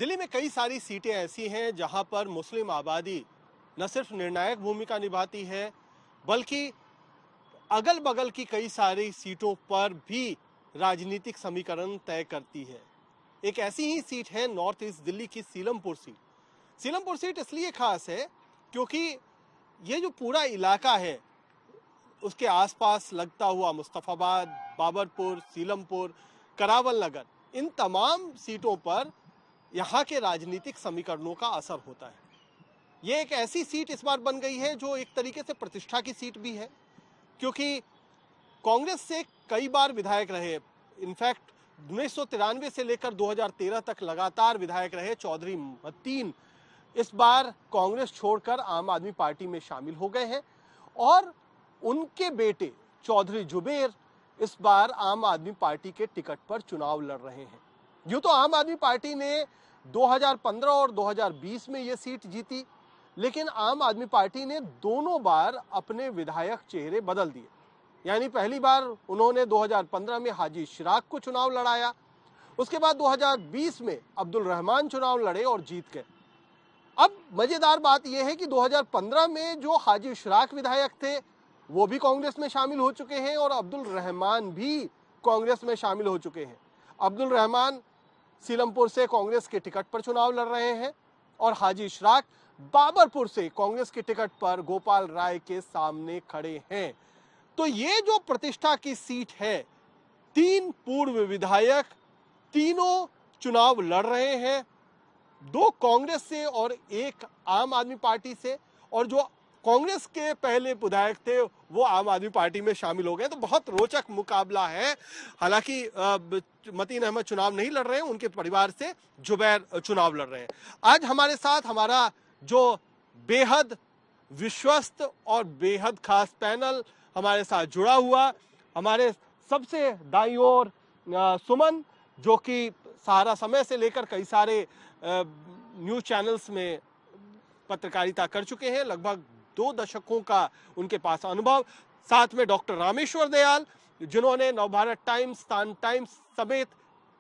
दिल्ली में कई सारी सीटें ऐसी हैं जहां पर मुस्लिम आबादी न सिर्फ निर्णायक भूमिका निभाती है, बल्कि अगल बगल की कई सारी सीटों पर भी राजनीतिक समीकरण तय करती है। एक ऐसी ही सीट है नॉर्थ ईस्ट दिल्ली की सीलमपुर सीट। सीलमपुर सीट इसलिए खास है क्योंकि ये जो पूरा इलाका है, उसके आसपास लगता हुआ मुस्तफाबाद, बाबरपुर, सीलमपुर, करावल नगर, इन तमाम सीटों पर यहाँ के राजनीतिक समीकरणों का असर होता है। ये एक ऐसी सीट इस बार बन गई है जो एक तरीके से प्रतिष्ठा की सीट भी है, क्योंकि कांग्रेस से कई बार विधायक रहे, इनफैक्ट 1993 से लेकर 2013 तक लगातार विधायक रहे चौधरी मतीन इस बार कांग्रेस छोड़कर आम आदमी पार्टी में शामिल हो गए हैं और उनके बेटे चौधरी जुबेर इस बार आम आदमी पार्टी के टिकट पर चुनाव लड़ रहे हैं। यूं तो आम आदमी पार्टी ने 2015 और 2020 में यह सीट जीती, लेकिन आम आदमी पार्टी ने दोनों बार अपने विधायक चेहरे बदल दिए। यानी पहली बार उन्होंने 2015 में हाजी इशराक को चुनाव लड़ाया, उसके बाद 2020 में अब्दुल रहमान चुनाव लड़े और जीत गए। अब मजेदार बात यह है कि 2015 में जो हाजी इशराक विधायक थे वो भी कांग्रेस में शामिल हो चुके हैं और अब्दुल रहमान भी कांग्रेस में शामिल हो चुके हैं। अब्दुल रहमान सीलमपुर से कांग्रेस के टिकट पर चुनाव लड़ रहे हैं और हाजी इशराक बाबरपुर से कांग्रेस के टिकट पर गोपाल राय के सामने खड़े हैं। तो ये जो प्रतिष्ठा की सीट है, 3 पूर्व विधायक तीनों चुनाव लड़ रहे हैं, 2 कांग्रेस से और 1 आम आदमी पार्टी से, और जो कांग्रेस के पहले विधायक थे वो आम आदमी पार्टी में शामिल हो गए। तो बहुत रोचक मुकाबला है। हालांकि मतीन अहमद चुनाव नहीं लड़ रहे हैं, उनके परिवार से जुबैर चुनाव लड़ रहे हैं। आज हमारे साथ हमारा जो बेहद विश्वस्त और बेहद खास पैनल हमारे साथ जुड़ा हुआ, हमारे सबसे दाईं ओर सुमन, जो कि सहारा समय से लेकर कई सारे न्यूज चैनल्स में पत्रकारिता कर चुके हैं, लगभग 2 दशकों का उनके पास अनुभव। साथ में डॉक्टर रामेश्वर दयाल, जिन्होंने नवभारत टाइम्स, स्थान टाइम्स समेत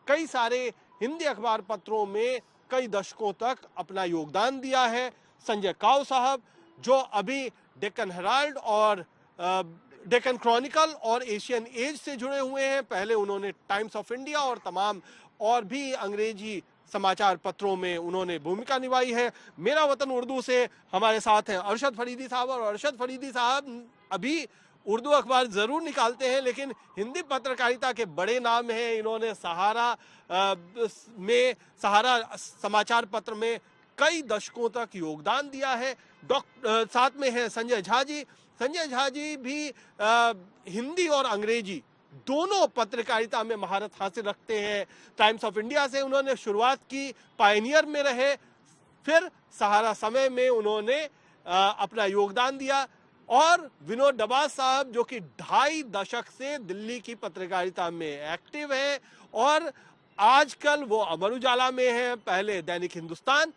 कई सारे हिंदी अखबार पत्रों में कई दशकों तक अपना योगदान दिया है। संजय काव साहब, जो अभी डेक्कन हेराल्ड और डेक्कन क्रॉनिकल और एशियन एज से जुड़े हुए हैं। पहले उन्होंने टाइम्स ऑफ इंडिया और तमाम और भी अंग्रेजी समाचार पत्रों में उन्होंने भूमिका निभाई है। मेरा वतन उर्दू से हमारे साथ हैं अरशद फरीदी साहब, और अरशद फरीदी साहब अभी उर्दू अखबार जरूर निकालते हैं लेकिन हिंदी पत्रकारिता के बड़े नाम हैं। इन्होंने सहारा समाचार पत्र में कई दशकों तक योगदान दिया है। साथ में है संजय झा जी। संजय झा जी भी हिंदी और अंग्रेजी दोनों पत्रकारिता में महारत हासिल रखते हैं। टाइम्स ऑफ इंडिया से उन्होंने शुरुआत की, पायनियर में रहे, फिर सहारा समय में उन्होंने अपना योगदान दिया। और विनोद डबाज साहब, जो कि 2.5 दशक से दिल्ली की पत्रकारिता में एक्टिव है और आजकल वो अमर उजाला में है, पहले दैनिक हिंदुस्तान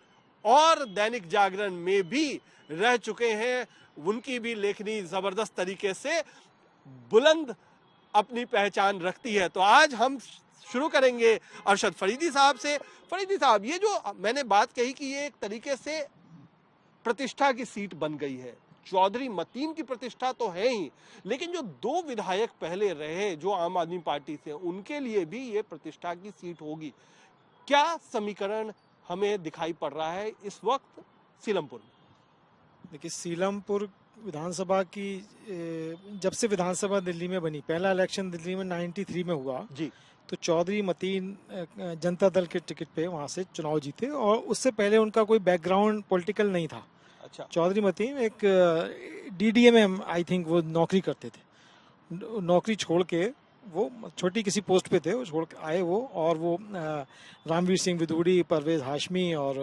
और दैनिक जागरण में भी रह चुके हैं। उनकी भी लेखनी जबरदस्त तरीके से बुलंद अपनी पहचान रखती है। तो आज हम शुरू करेंगे अरशद फरीदी साहब से। फरीदी साहब, ये जो मैंने बात कही कि ये एक तरीके से प्रतिष्ठा की सीट बन गई है, चौधरी मतीन की प्रतिष्ठा तो है ही, लेकिन जो 2 विधायक पहले रहे जो आम आदमी पार्टी से, उनके लिए भी ये प्रतिष्ठा की सीट होगी। क्या समीकरण हमें दिखाई पड़ रहा है इस वक्त सीलमपुर में? देखिए, सीलमपुर विधानसभा की जब से विधानसभा दिल्ली में बनी, पहला इलेक्शन दिल्ली में 93 में हुआ जी, तो चौधरी मतीन जनता दल के टिकट पे वहां से चुनाव जीते और उससे पहले उनका कोई बैकग्राउंड पॉलिटिकल नहीं था। अच्छा। चौधरी मतीन एक डीडीए में आई थिंक वो नौकरी करते थे, नौकरी छोड़ के वो छोटी किसी पोस्ट पे थे, वो छोड़ के आए वो, और वो रामवीर सिंह विदुड़ी, परवेज हाशमी और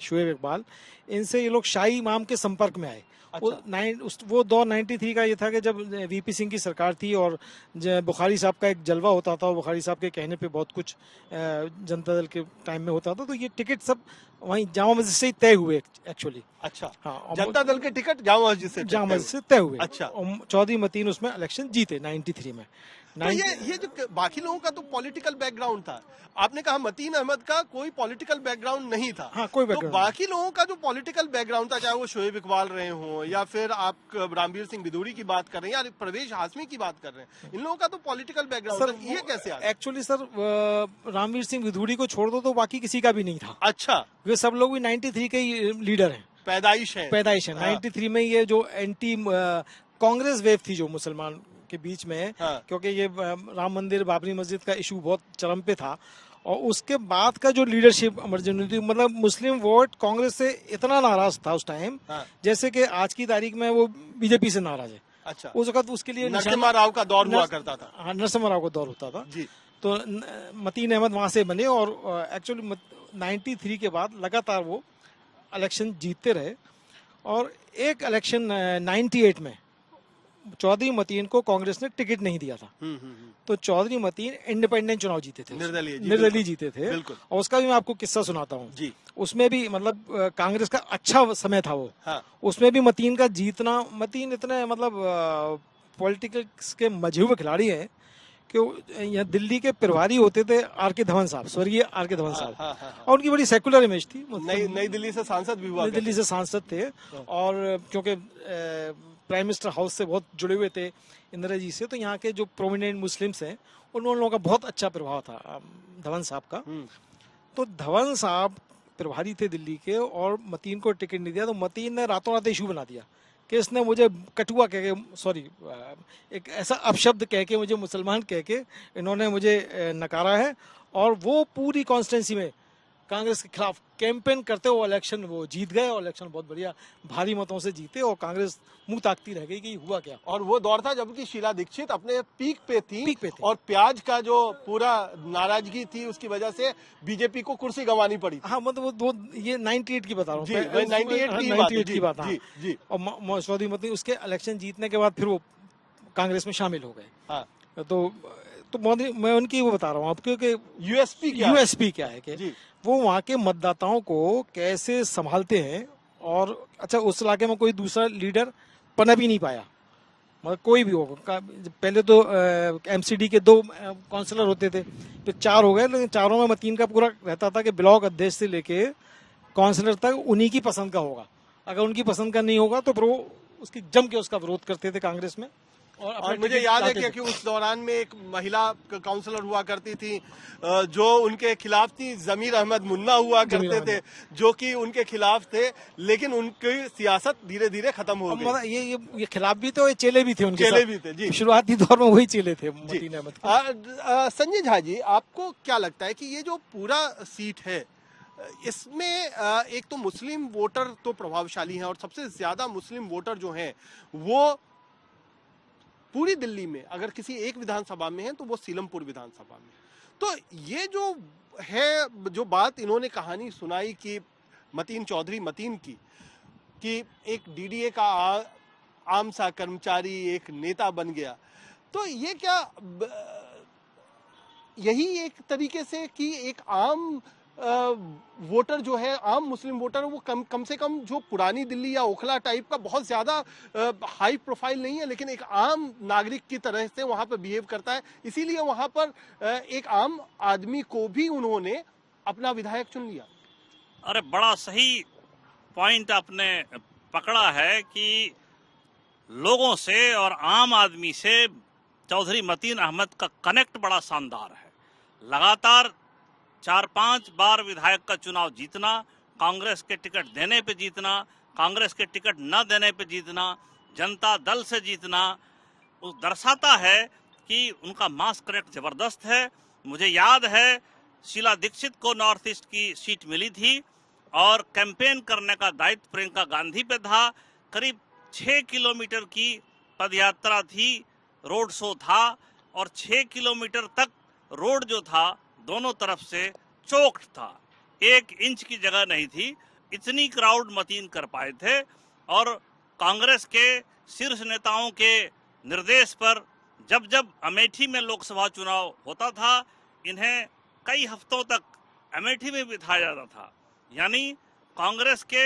शुएब इकबाल, इनसे ये लोग शाही इमाम के संपर्क में आए। अच्छा। वो दौर 93 का ये था कि जब वीपी सिंह की सरकार थी और बुखारी साहब का एक जलवा होता था, बुखारी साहब के कहने पे बहुत कुछ जनता दल के टाइम में होता था, तो ये टिकट सब वहीं जामा मस्जिद से तय हुए एक्चुअली। अच्छा। हाँ, जनता दल के टिकट जामा मस्जिद से तय हुए। अच्छा। चौधरी मतीन उसमें इलेक्शन जीते 93 में। तो ये जो बाकी लोगों का तो पॉलिटिकल बैकग्राउंड था, आपने कहा मतीन अहमद का कोई पॉलिटिकल बैकग्राउंड नहीं था। हाँ, कोई तो बाकी लोगों का जो पॉलिटिकल बैकग्राउंड था, चाहे वो शोएब इकबाल रहे हों या फिर आप रामवीर सिंह बिदूरी की बात कर रहे हैं या परवेज हाशमी की बात कर रहे हैं, इन लोगों का तो पॉलिटिकल बैकग्राउंड था, ये कैसे आ? एक्चुअली सर रामवीर सिंह बिदूरी को छोड़ दो तो बाकी किसी का भी नहीं था। अच्छा, वे सब लोग भी 93 के ही लीडर हैं, पैदाइश है। 93 में ये जो एंटी कांग्रेस वेव थी जो मुसलमान के बीच में, क्योंकि ये राम मंदिर बाबरी मस्जिद का इशू बहुत चरम पे था, और उसके बाद का जो लीडरशिप इमरजेंसी, मतलब मुस्लिम वोट कांग्रेस से इतना नाराज था उस टाइम, जैसे कि आज की तारीख में वो बीजेपी से नाराज है। अच्छा, उस वक्त उसके लिए नरसिम्हा राव का दौर हुआ करता था। हाँ, नरसिम्हा राव का दौर होता था जी। तो मतीन अहमद वहां से बने, और एक्चुअली 93 के बाद लगातार वो इलेक्शन जीतते रहे, और एक इलेक्शन 98 में चौधरी मतीन को कांग्रेस ने टिकट नहीं दिया था। तो चौधरी मतीन इंडिपेंडेंट चुनाव जीते थे, निर्दलीय जीते थे। और उसका भी मैं आपको किस्सा सुनाता हूँ। उसमें भी मतलब कांग्रेस का अच्छा समय था वो। हाँ। उसमें भी मतीन का जीतना, मतीन इतने मतलब पॉलिटिक्स के मजहूब खिलाड़ी हैं कि यहाँ दिल्ली के प्रभारी होते थे आर.के. धवन साहब, स्वर्गीय आर.के. धवन साहब। और उनकी बड़ी सेकुलर इमेज थी। नई दिल्ली से सांसद भी हुआ, नई दिल्ली से सांसद थे, और क्योंकि प्राइम मिनिस्टर हाउस से बहुत जुड़े हुए थे इंदिरा जी से, तो यहाँ के जो प्रोमिनेंट मुस्लिम्स हैं उन लोगों का बहुत अच्छा प्रभाव था धवन साहब का। तो धवन साहब प्रभारी थे दिल्ली के, और मतीन को टिकट नहीं दिया, तो मतीन ने रातों रात इशू बना दिया कि इसने मुझे कटुआ कह के, सॉरी एक ऐसा अपशब्द कह के, मुझे मुसलमान कह के इन्होंने मुझे नकारा है, और वो पूरी कॉन्स्टिट्यूंसी में कांग्रेस के खिलाफ कैंपेन करते हुए इलेक्शन वो जीत गए, और इलेक्शन बहुत बढ़िया भारी मतों से जीते, और कांग्रेस मुंह ताकती रह गई कि हुआ क्या। और वो दौर था जबकि शीला दीक्षित अपने पीक पे थी, और प्याज का जो पूरा नाराजगी थी उसकी वजह से बीजेपी को कुर्सी गंवानी पड़ी। हाँ, मतलब वो ये 98 की बता रहा हूँ, 98 की बात। जी। और चौधरी मतीन उसके इलेक्शन जीतने के बाद फिर वो कांग्रेस में शामिल हो गए। हाँ। तो मैं उनकी वो बता रहा हूँ आपको कि यूएसपी क्या है कि वो वहाँ के मतदाताओं को कैसे संभालते हैं। और अच्छा, उस इलाके में कोई दूसरा लीडर पनप ही नहीं पाया, मतलब कोई भी हो। पहले तो एमसीडी के 2 काउंसलर होते थे, फिर 4 हो गए, लेकिन चारों में मतीन का पूरा रहता था कि ब्लॉक अध्यक्ष से लेके काउंसलर तक उन्हीं की पसंद का होगा। अगर उनकी पसंद का नहीं होगा तो फिर वो उसकी जम के उसका विरोध करते थे कांग्रेस में। और मुझे याद है कि उस दौरान में एक महिला काउंसलर हुआ करती थी जो उनके खिलाफ थी, जमीर अहमद मुन्ना हुआ करते थे, जो कि उनके खिलाफ थे, लेकिन उनकी सियासत धीरे धीरे खत्म हो गई। ये खिलाफ भी थे और चेले भी थे, उनके चेले भी थे जी। शुरुआती दौर में वही चेले थे मतीन अहमद। संजय झा जी, आपको क्या लगता है कि ये जो पूरा सीट है इसमें एक तो मुस्लिम वोटर तो प्रभावशाली हैं, और सबसे ज्यादा मुस्लिम वोटर जो हैं वो पूरी दिल्ली में अगर किसी एक विधानसभा में है तो वो सीलमपुर विधानसभा में। तो ये जो है, जो बात इन्होंने कहानी सुनाई कि मतीन चौधरी मतीन की, कि एक डीडीए का आम सा कर्मचारी एक नेता बन गया, तो ये क्या यही एक तरीके से कि एक आम वोटर जो है, आम मुस्लिम वोटर, वो कम से कम जो पुरानी दिल्ली या ओखला टाइप का बहुत ज्यादा हाई प्रोफाइल नहीं है, लेकिन एक आम नागरिक की तरह से वहां पर बिहेव करता है, इसीलिए वहां पर एक आम आदमी को भी उन्होंने अपना विधायक चुन लिया। अरे बड़ा सही पॉइंट आपने पकड़ा है कि लोगों से और आम आदमी से चौधरी मतीन अहमद का कनेक्ट बड़ा शानदार है। लगातार 4-5 बार विधायक का चुनाव जीतना, कांग्रेस के टिकट देने पे जीतना, कांग्रेस के टिकट न देने पे जीतना, जनता दल से जीतना, वो दर्शाता है कि उनका मास कनेक्ट जबरदस्त है। मुझे याद है शीला दीक्षित को नॉर्थ ईस्ट की सीट मिली थी और कैंपेन करने का दायित्व प्रियंका गांधी पे था। करीब 6 किलोमीटर की पदयात्रा थी, रोड शो था, और 6 किलोमीटर तक रोड जो था दोनों तरफ से चौक्ड था, 1 इंच की जगह नहीं थी। इतनी क्राउड मतीन कर पाए थे, और कांग्रेस के शीर्ष नेताओं के निर्देश पर जब जब अमेठी में लोकसभा चुनाव होता था, इन्हें कई हफ्तों तक अमेठी में बिठाया जाता था। यानी कांग्रेस के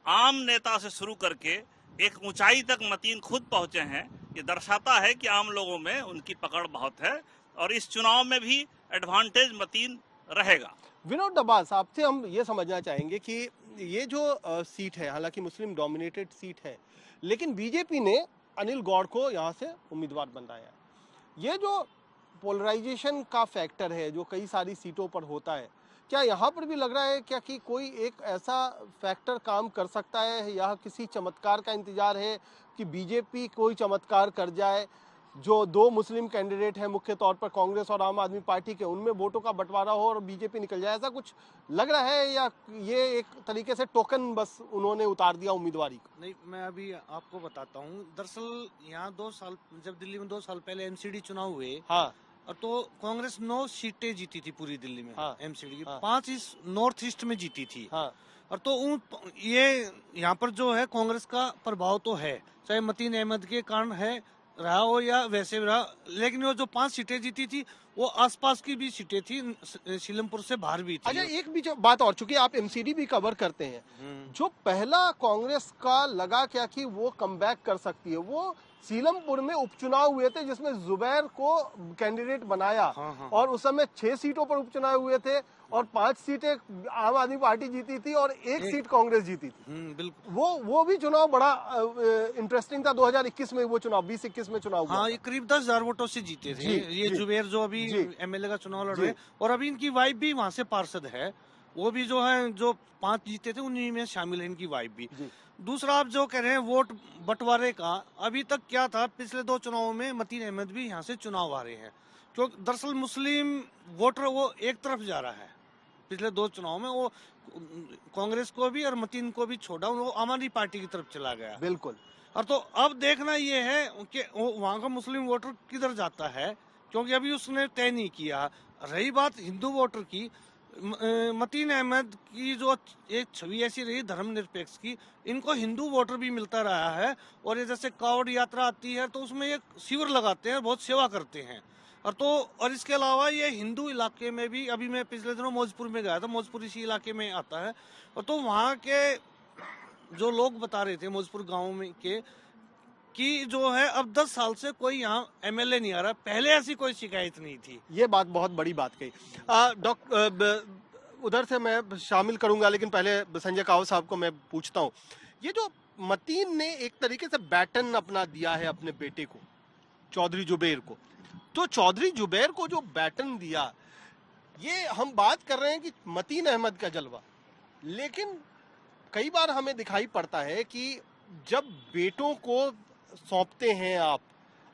आम नेता से शुरू करके एक ऊंचाई तक मतीन खुद पहुंचे हैं ये दर्शाता है कि आम लोगों में उनकी पकड़ बहुत है और इस चुनाव में भी एडवांटेज मतीन रहेगा। विनोद डब्बास, आपसे हम ये समझना चाहेंगे कि ये जो सीट है, हालांकि मुस्लिम डोमिनेटेड सीट है, लेकिन बीजेपी ने अनिल गौड़ को यहाँ से उम्मीदवार बनाया है। ये जो पोलराइजेशन का फैक्टर है जो कई सारी सीटों पर होता है, क्या यहाँ पर भी लग रहा है क्या कि कोई एक ऐसा फैक्टर काम कर सकता है, या किसी चमत्कार का इंतजार है कि बीजेपी कोई चमत्कार कर जाए, जो दो मुस्लिम कैंडिडेट हैं मुख्य तौर पर कांग्रेस और आम आदमी पार्टी के, उनमें वोटों का बंटवारा हो और बीजेपी निकल जाए, ऐसा कुछ लग रहा है, या ये एक तरीके से टोकन बस उन्होंने उतार दिया उम्मीदवारी को? नहीं, मैं अभी आपको बताता हूँ। दरअसल यहाँ 2 साल, जब दिल्ली में 2 साल पहले एमसीडी चुनाव हुए, हाँ, और तो कांग्रेस 9 सीटें जीती थी पूरी दिल्ली में। हाँ, एमसीडी की हाँ, 5 इस नॉर्थ ईस्ट में जीती थी। हाँ, और तो ये यहाँ पर जो है कांग्रेस का प्रभाव तो है, चाहे मतीन अहमद के कारण है रहा हो या वैसे रहा, लेकिन वो जो 5 सीटें जीती थी वो आसपास की भी सीटें थी, सीलमपुर से बाहर भी थी। अच्छा, एक भी जो बात और, चूंकि आप एमसीडी भी कवर करते हैं, जो पहला कांग्रेस का लगा क्या कि वो कमबैक कर सकती है, वो सीलमपुर में उपचुनाव हुए थे जिसमें जुबैर को कैंडिडेट बनाया। हाँ। और उस समय 6 सीटों पर उपचुनाव हुए थे और 5 सीटें आम आदमी पार्टी जीती थी और एक सीट कांग्रेस जीती थी। बिल्कुल, वो भी चुनाव बड़ा इंटरेस्टिंग था। 2021 में वो चुनाव, 2021 में चुनाव हुआ। हाँ, ये करीब 10,000 वोटों से जीते थे ये जुबैर, जो अभी एमएलए का चुनाव लड़ रहे हैं। और अभी इनकी वाइफ भी वहाँ से पार्षद है, वो भी जो है, जो 5 जीते थे उन्हीं में शामिल है इनकी वाइफ भी। दूसरा, आप जो कह रहे हैं वोट बंटवारे का, अभी तक क्या था, पिछले 2 चुनावों में मतीन अहमद भी यहाँ से चुनाव आ रहे हैं, क्योंकि दरअसल मुस्लिम वोटर वो एक तरफ जा रहा है। पिछले 2 चुनाव में वो कांग्रेस को भी और मतीन को भी छोड़ा, वो आम आदमी पार्टी की तरफ चला गया। बिल्कुल। और तो अब देखना ये है कि वहाँ का मुस्लिम वोटर किधर जाता है, क्योंकि अभी उसने तय नहीं किया। रही बात हिंदू वोटर की, मतीन अहमद की जो एक छवि ऐसी रही धर्मनिरपेक्ष की, इनको हिंदू वोटर भी मिलता रहा है। और ये जैसे कावड़ यात्रा आती है तो उसमें ये शिविर लगाते हैं, बहुत सेवा करते हैं। और इसके अलावा ये हिंदू इलाके में भी, अभी मैं पिछले दिनों मौजपुर में गया था, मौजपुर इसी इलाके में आता है, और तो वहाँ के जो लोग बता रहे थे मौजपुर गाँव में के, कि जो है अब 10 साल से कोई यहाँ एमएलए नहीं आ रहा, पहले ऐसी कोई शिकायत नहीं थी। ये बात बहुत बड़ी बात कही। उधर से मैं शामिल करूंगा, लेकिन पहले संजय कावत साहब को मैं पूछता हूँ, ये जो मतीन ने एक तरीके से बैटन अपना दिया है अपने बेटे को, चौधरी जुबैर को, तो चौधरी जुबैर को जो बैटन दिया, ये हम बात कर रहे हैं कि मतीन अहमद का जलवा, लेकिन कई बार हमें दिखाई पड़ता है कि जब बेटों को सौंपते हैं आप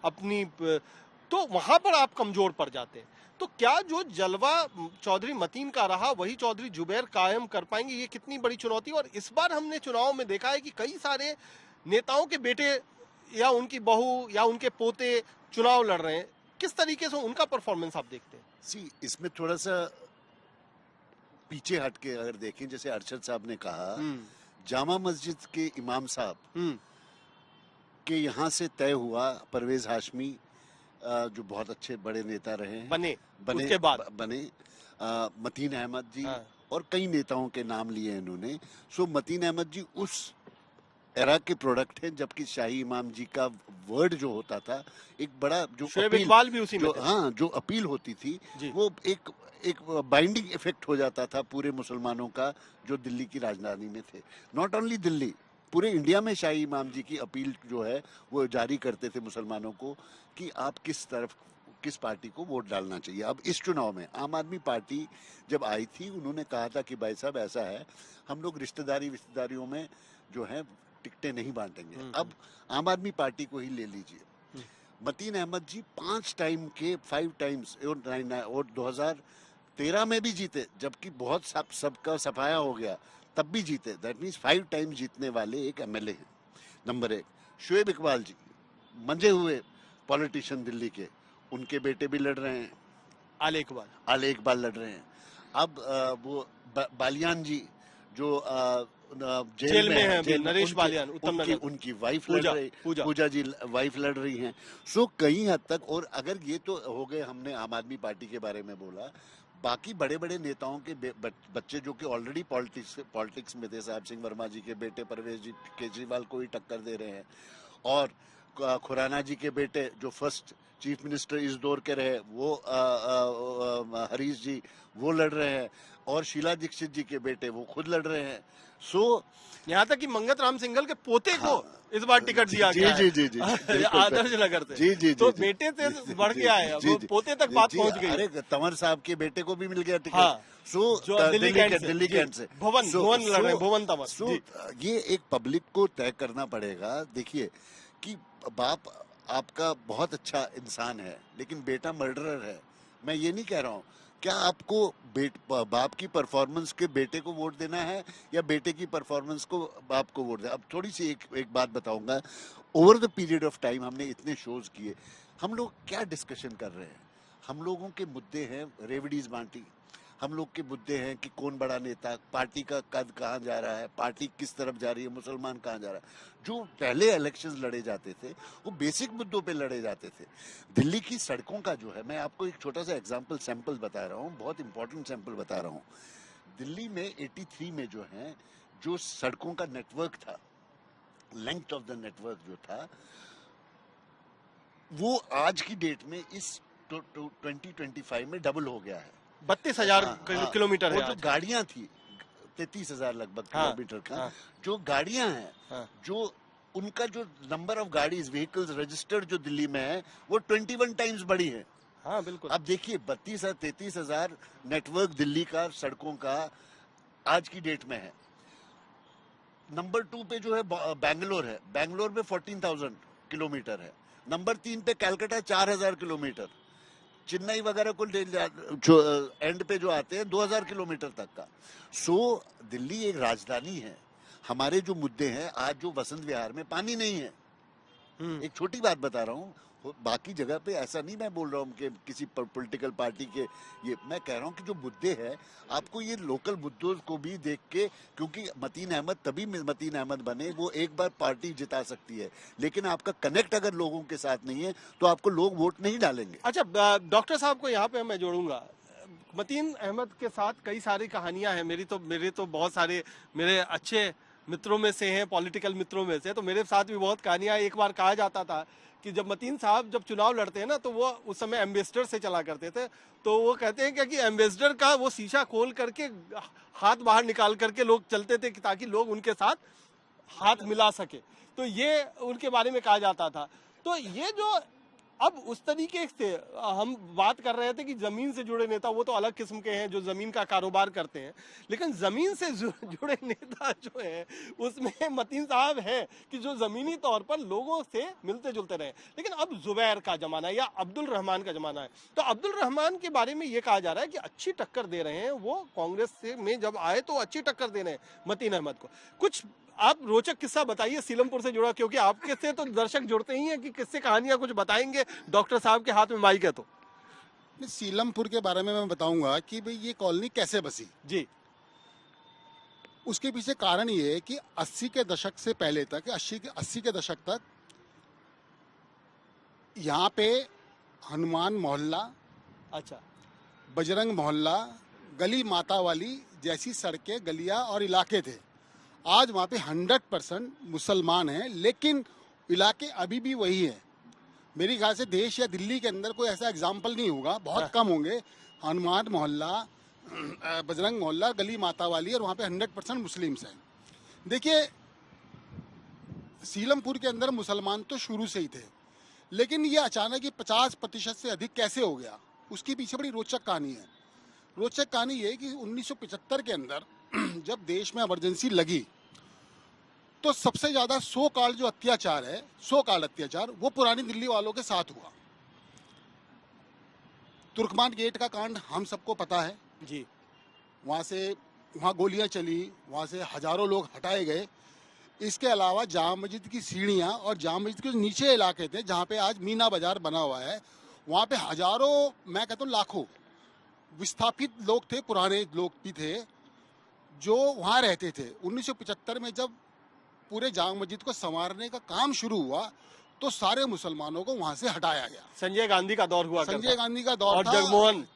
अपनी, तो वहां पर आप कमजोर पड़ जाते हैं। तो क्या जो जलवा चौधरी मतीन का रहा वही चौधरी जुबैर कायम कर पाएंगे? ये कितनी बड़ी चुनौती। और इस बार हमने चुनाव में देखा है कि कई सारे नेताओं के बेटे या उनकी बहू या उनके पोते चुनाव लड़ रहे हैं, किस तरीके से उनका परफॉर्मेंस आप देखते हैं? इसमें थोड़ा सा पीछे हट के अगर देखें, जैसे अरशद साहब ने कहा, जामा मस्जिद के इमाम साहब के यहाँ से तय हुआ परवेज हाशमी, जो बहुत अच्छे बड़े नेता रहे हैं, उसके बाद बने मतीन अहमद जी, और कई नेताओं के नाम लिए इन्होंने। सो मतीन अहमद जी उस एरा के प्रोडक्ट हैं, जबकि शाही इमाम जी का वर्ड जो होता था, एक बड़ा जो इकबाल भी उसी में थे। हाँ, जो अपील होती थी वो एक बाइंडिंग इफेक्ट हो जाता था पूरे मुसलमानों का जो दिल्ली की राजधानी में थे। नॉट ओनली दिल्ली, पूरे इंडिया में शाही इमाम जी की अपील जो है वो जारी करते थे मुसलमानों को कि आप किस पार्टी को वोट डालना चाहिए। अब इस चुनाव में आम आदमी पार्टी जब आई थी, उन्होंने कहा था कि भाई साहब ऐसा है, हम लोग रिश्तेदारियों में जो है टिकटें नहीं बांटेंगे, अब आम आदमी पार्टी को ही ले लीजिए। मतीन अहमद जी 5 टाइम के 5 टाइम्स और 2013 में भी जीते, जबकि बहुत सबका सफाया हो गया, तब भी जीते। दैट मीन्स 5 टाइम जीतने वाले एक एमएलए हैं। नंबर 1, शुएब इकबाल जी, मंजे हुए पॉलिटिशियन दिल्ली के, उनके बेटे भी लड़ रहे हैं, आले इकबाल लड़ रहे हैं। अब वो बालियान जी जो जेल में है, नरेश बालियान, उनकी वाइफ लड़ रही, पूजा जी वाइफ लड़ रही हैं। सो कई हद तक, और अगर ये तो हो गए हमने आम आदमी पार्टी के बारे में बोला, बाकी बड़े बड़े नेताओं के बच्चे जो कि ऑलरेडी पॉलिटिक्स में थे, साहब सिंह वर्मा जी के बेटे परवेज जी केजरीवाल को ही टक्कर दे रहे हैं, और खुराना जी के बेटे जो फर्स्ट चीफ मिनिस्टर इस दौर के रहे वो हरीश जी वो लड़ रहे हैं, और शीला दीक्षित जी के बेटे वो खुद लड़ रहे हैं। सो यहाँ तक कि मंगत राम सिंघल के पोते को इस बार टिकट दिया गया जी जी जी जी आदर्श नगर से। जी जी तो बेटे से बढ़ गया है, वो पोते तक बात पहुंच गई। अरे तंवर साहब के बेटे को भी मिल गया टिकट। हाँ, सो दिल्ली कैंट से भुवन लड़ रहे हैं, भुवन तंवर। सो ये एक पब्लिक को तय करना पड़ेगा। देखिए कि बाप आपका बहुत अच्छा इंसान है लेकिन बेटा मर्डरर है। मैं ये नहीं कह रहा हूँ, क्या आपको बाप की परफॉर्मेंस के बेटे को वोट देना है या बेटे की परफॉर्मेंस को बाप को वोट देना? अब थोड़ी सी एक बात बताऊंगा। Over the period of time हमने इतने शोज किए, हम लोग क्या डिस्कशन कर रहे हैं? हम लोगों के मुद्दे हैं रेवड़ीज बांटी, हम लोग के मुद्दे हैं कि कौन बड़ा नेता, पार्टी का कद कहाँ जा रहा है, पार्टी किस तरफ जा रही है, मुसलमान कहाँ जा रहा है। जो पहले इलेक्शंस लड़े जाते थे वो बेसिक मुद्दों पे लड़े जाते थे। दिल्ली की सड़कों का जो है, मैं आपको एक छोटा सा एग्जांपल सैंपल बता रहा हूँ, बहुत इंपॉर्टेंट सैंपल बता रहा हूँ। दिल्ली में 83 में जो है जो सड़कों का नेटवर्क था, लेंथ ऑफ द नेटवर्क जो था, वो आज की डेट में इस 2025 में डबल हो गया है। 32,000 किलोमीटर है। जो गाड़ियां थी 33,000 लगभग किलोमीटर का, जो गाड़ियां हैं, जो उनका जो नंबर ऑफ गाड़ीज व्हीकल्स रजिस्टर्ड जो दिल्ली में है वो 21 टाइम्स बढ़ी है। हाँ बिल्कुल। अब देखिए 33,000 नेटवर्क दिल्ली का सड़कों का आज की डेट में है। नंबर 2 पे जो है बैंगलोर है, बैंगलोर में 14,000 किलोमीटर है। नंबर 3 पे कैलकाटा 4,000 किलोमीटर, चेन्नई वगैरह को एंड पे जो आते हैं 2,000 किलोमीटर तक का। सो दिल्ली एक राजधानी है। हमारे जो मुद्दे हैं, आज जो वसंत विहार में पानी नहीं है, एक छोटी बात बता रहा हूँ, बाकी जगह पे ऐसा नहीं मैं बोल रहा हूँ कि किसी पॉलिटिकल पार्टी के, ये मैं कह रहा हूँ कि जो मुद्दे हैं आपको ये लोकल मुद्दों को भी देख के, क्योंकि मतीन अहमद तभी मतीन अहमद बने, वो एक बार पार्टी जिता सकती है लेकिन आपका कनेक्ट अगर लोगों के साथ नहीं है तो आपको लोग वोट नहीं डालेंगे। अच्छा, डॉक्टर साहब को यहाँ पे मैं जोड़ूंगा। मतीन अहमद के साथ कई सारी कहानियां हैं। मेरे तो बहुत सारे मेरे अच्छे मित्रों में से हैं, पॉलिटिकल मित्रों में से, तो मेरे साथ भी बहुत कहानियां। एक बार कहा जाता था कि जब मतीन साहब जब चुनाव लड़ते हैं ना, तो वो उस समय एम्बेसडर से चला करते थे, तो वो कहते हैं कि एम्बेसडर का वो शीशा खोल करके हाथ बाहर निकाल करके लोग चलते थे ताकि लोग उनके साथ हाथ मिला सके। तो ये उनके बारे में कहा जाता था। तो ये जो अब उस तरीके से हम बात कर रहे थे कि जमीन से जुड़े नेता वो तो अलग किस्म के हैं जो जमीन का कारोबार करते हैं, लेकिन जमीन से जुड़े नेता जो है उसमें मतीन साहब है कि जो जमीनी तौर पर लोगों से मिलते जुलते रहे। लेकिन अब जुबैर का जमाना है या अब्दुल रहमान का जमाना है। तो अब्दुल रहमान के बारे में ये कहा जा रहा है कि अच्छी टक्कर दे रहे हैं वो, कांग्रेस से में जब आए तो अच्छी टक्कर दे रहे हैं मतीन अहमद को। कुछ आप रोचक किस्सा बताइए सीलमपुर से जुड़ा, क्योंकि आपके से तो दर्शक जुड़ते ही हैं कि किससे कहानियां कुछ बताएंगे। डॉक्टर साहब के हाथ में माइक है तो सीलमपुर के बारे में मैं बताऊंगा कि भाई ये कॉलोनी कैसे बसी जी। उसके पीछे कारण ये है कि 80 के दशक से पहले तक, 80 के दशक तक यहाँ पे हनुमान मोहल्ला, अच्छा, बजरंग मोहल्ला, गली माता वाली जैसी सड़कें, गलियां और इलाके थे। आज वहाँ पे 100% मुसलमान हैं, लेकिन इलाके अभी भी वही है। मेरी ख्याल से देश या दिल्ली के अंदर कोई ऐसा एग्जाम्पल नहीं होगा, बहुत कम होंगे। हनुमान मोहल्ला, बजरंग मोहल्ला, गली माता वाली, और वहाँ पे 100% मुस्लिम्स हैं। देखिए सीलमपुर के अंदर मुसलमान तो शुरू से ही थे, लेकिन ये अचानक ही 50% से अधिक कैसे हो गया, उसके पीछे बड़ी रोचक कहानी है। रोचक कहानी ये कि 1975 के अंदर जब देश में इमरजेंसी लगी तो सबसे ज्यादा सो कॉल्ड जो अत्याचार है, सो कॉल्ड अत्याचार, वो पुरानी दिल्ली वालों के साथ हुआ। तुर्कमान गेट का कांड हम सबको पता है जी। वहाँ गोलियां चली, वहाँ से हजारों लोग हटाए गए। इसके अलावा जामा मस्जिद की सीढ़ियाँ और जामा मस्जिद के नीचे इलाके थे जहाँ पे आज मीना बाजार बना हुआ है, वहाँ पे हजारों, मैं कहता हूँ लाखों विस्थापित लोग थे, पुराने लोग भी थे जो वहाँ रहते थे। 1975 में जब पूरे जामा मस्जिद को संवारने का काम शुरू हुआ तो सारे मुसलमानों को वहाँ से हटाया गया। संजय गांधी का दौर हुआ, संजय गांधी का दौर और था,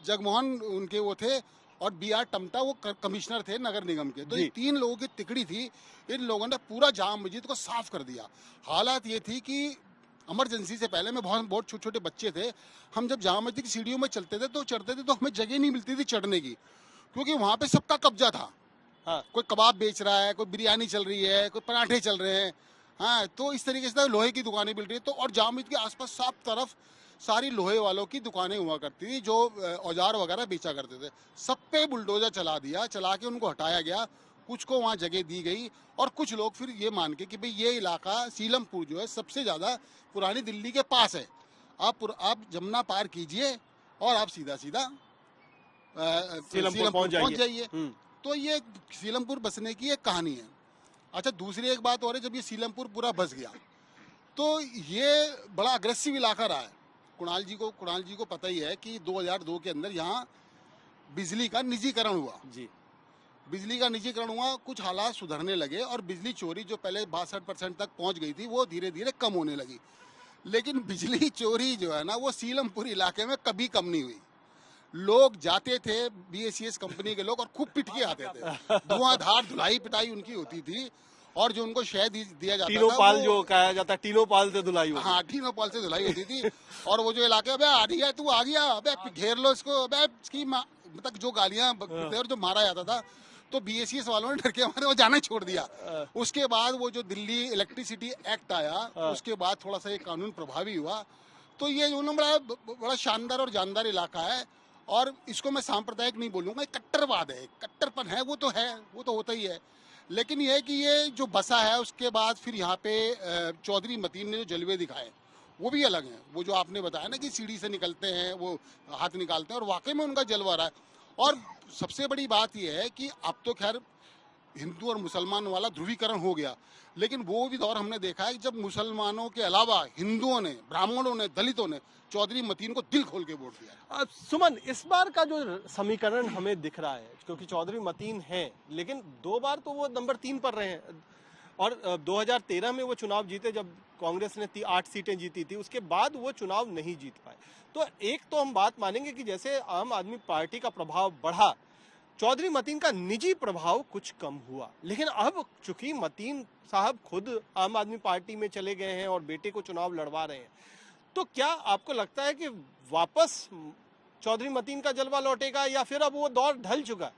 जगमोहन उनके वो थे, और BR टमटा वो कमिश्नर थे नगर निगम के। तो ये 3 लोगों की तिकड़ी थी। इन लोगों ने पूरा जामा मस्जिद को साफ कर दिया। हालात ये थी कि इमरजेंसी से पहले में बहुत छोटे छोटे बच्चे थे, हम जब जामा मस्जिद की सीढ़ियों में चलते थे तो चढ़ते थे तो हमें जगह नहीं मिलती थी चढ़ने की, क्योंकि वहाँ पे सबका कब्जा था। हाँ। कोई कबाब बेच रहा है, कोई बिरयानी चल रही है, कोई पराठे चल रहे हैं, हाँ, तो इस तरीके से लोहे की दुकानें मिल रही है। तो और जामा मस्जिद के आसपास सब तरफ सारी लोहे वालों की दुकानें हुआ करती थी जो औजार वगैरह बेचा करते थे। सब पे बुलडोजर चला के उनको हटाया गया, कुछ को वहाँ जगह दी गई और कुछ लोग फिर ये मान के कि भाई ये इलाका सीलमपुर जो है सबसे ज़्यादा पुरानी दिल्ली के पास है, आप जमुना पार कीजिए और आप सीधा सीधा सीलमपुर पहुंच जाइए। तो ये सीलमपुर बसने की एक कहानी है। अच्छा, दूसरी एक बात और है, जब ये सीलमपुर पूरा बस गया तो ये बड़ा अग्रेसिव इलाका रहा है। कुणाल जी को पता ही है कि 2002 के अंदर यहाँ बिजली का निजीकरण हुआ जी। बिजली का निजीकरण हुआ, कुछ हालात सुधरने लगे और बिजली चोरी जो पहले 62% तक पहुंच गई थी वो धीरे धीरे कम होने लगी। लेकिन बिजली चोरी जो है ना वो सीलमपुर इलाके में कभी कम नहीं हुई। लोग जाते थे BSES कंपनी के लोग और खूब पिट के आते थे, धुआंधार धुलाई पिटाई उनकी होती थी और जो उनको शहद दिया जाता तीनों था पाल जो कहा जाता है, तीनों पाल से धुलाई होती। हाँ, तीनों पाल से धुलाई होती थी। और वो जो इलाके अबे आ गया तू आ गया, अबे घेर लो इसको, अबे इसकी मतलब जो गालियां और जो मारा जाता था, तो BSES वालों ने डर के हमारे वो जाना ही छोड़ दिया। उसके बाद वो जो दिल्ली इलेक्ट्रिसिटी एक्ट आया, उसके बाद थोड़ा सा ये कानून प्रभावी हुआ। तो ये जो बड़ा शानदार और जानदार इलाका है और इसको मैं सांप्रदायिक नहीं बोलूंगा, कट्टरवाद है, कट्टरपन है, वो तो होता ही है। लेकिन ये है कि ये जो बसा है उसके बाद फिर यहाँ पे चौधरी मतीन ने जो जलवे दिखाए वो भी अलग हैं। वो जो आपने बताया ना कि सीढ़ी से निकलते हैं, वो हाथ निकालते हैं और वाकई में उनका जलवा रहा है। और सबसे बड़ी बात यह है कि अब तो खैर हिंदू और मुसलमान वाला ध्रुवीकरण हो गया, लेकिन वो भी दौर हमने देखा है जब मुसलमानों के अलावा हिंदुओं ने, ब्राह्मणों ने, दलितों ने चौधरी मतीन को दिल खोल के वोट दिया। सुमन, इस बार का जो समीकरण हमें दिख रहा है, क्योंकि चौधरी मतीन है लेकिन 2 बार तो वो नंबर 3 पर रहे हैं और 2013 में वो चुनाव जीते जब कांग्रेस ने 8 सीटें जीती थी, उसके बाद वो चुनाव नहीं जीत पाए। तो एक तो हम बात मानेंगे कि जैसे आम आदमी पार्टी का प्रभाव बढ़ा, चौधरी मतीन का निजी प्रभाव कुछ कम हुआ। लेकिन अब चूंकि मतीन साहब खुद आम आदमी पार्टी में चले गए हैं और बेटे को चुनाव लड़वा रहे हैं, तो क्या आपको लगता है कि वापस चौधरी मतीन का जलवा लौटेगा या फिर अब वो दौर ढल चुका?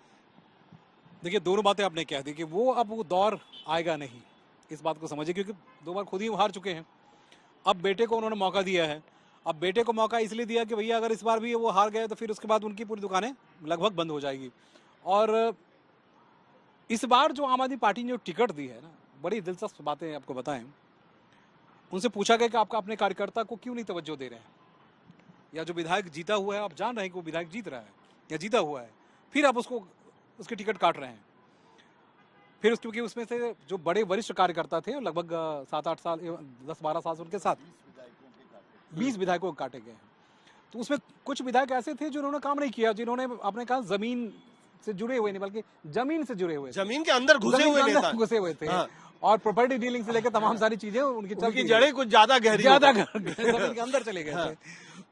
देखिए, दोनों बातें आपने कह दी कि अब वो दौर आएगा नहीं, इस बात को समझिए, क्योंकि 2 बार खुद ही हार चुके हैं। अब बेटे को उन्होंने मौका दिया है। अब बेटे को मौका इसलिए दिया कि भैया अगर इस बार भी वो हार गए तो फिर उसके बाद उनकी पूरी दुकानें लगभग बंद हो जाएगी। और इस बार जो आम आदमी पार्टी ने जो टिकट दी है ना, बड़ी दिलचस्प बातें आपको बताएं। उनसे पूछा गया कि आपका अपने कार्यकर्ता को क्यों नहीं तवज्जो दे रहे हैं, या जो विधायक जीता हुआ है आप जान रहे हैं कि वो विधायक जीत रहा है या जीता हुआ है, फिर आप उसकी टिकट काट रहे हैं। फिर क्योंकि उसमें से जो बड़े वरिष्ठ कार्यकर्ता थे लगभग 7-8 साल 10-12 साल से उनके साथ 20 विधायकों को काटे गए हैं। तो उसमें कुछ विधायक ऐसे थे जिन्होंने काम नहीं किया, जिन्होंने अपने कहा जमीन से जुड़े हुए नहीं बल्कि जमीन से जुड़े हुए, जमीन के अंदर घुसे हुए थे। हाँ। और प्रॉपर्टी डीलिंग से लेकर तमाम सारी चीजें उनकी जड़ें कुछ ज्यादा गहरी, जमीन के अंदर चले गए थे।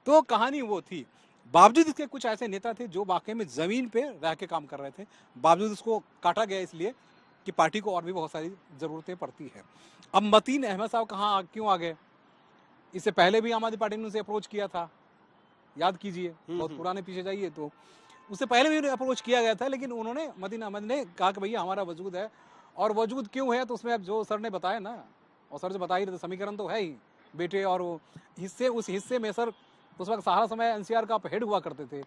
तो कहानी वो थी। बावजूद इसके कुछ ऐसे नेता थे जो वाकई में जमीन पे रह के काम कर रहे थे, बावजूद उसको काटा गया इसलिए कि पार्टी को और भी बहुत सारी जरूरतें पड़ती है। अब मतीन अहमद साहब क्यों आ गए? इससे पहले भी आम आदमी पार्टी ने उनसे अप्रोच किया था, याद कीजिए, बहुत पुराने पीछे जाइए तो उससे पहले भी अप्रोच किया गया था, लेकिन उन्होंने मतीन अहमद ने कहा कि भैया हमारा वजूद है। और वजूद क्यों है तो उसमें अब जो सर ने बताया ना, और सर जो बता ही रहे समीकरण तो है ही, बेटे और वो हिस्से, उस हिस्से में सर उस वक्त सारा समय NCR का हेड हुआ करते थे।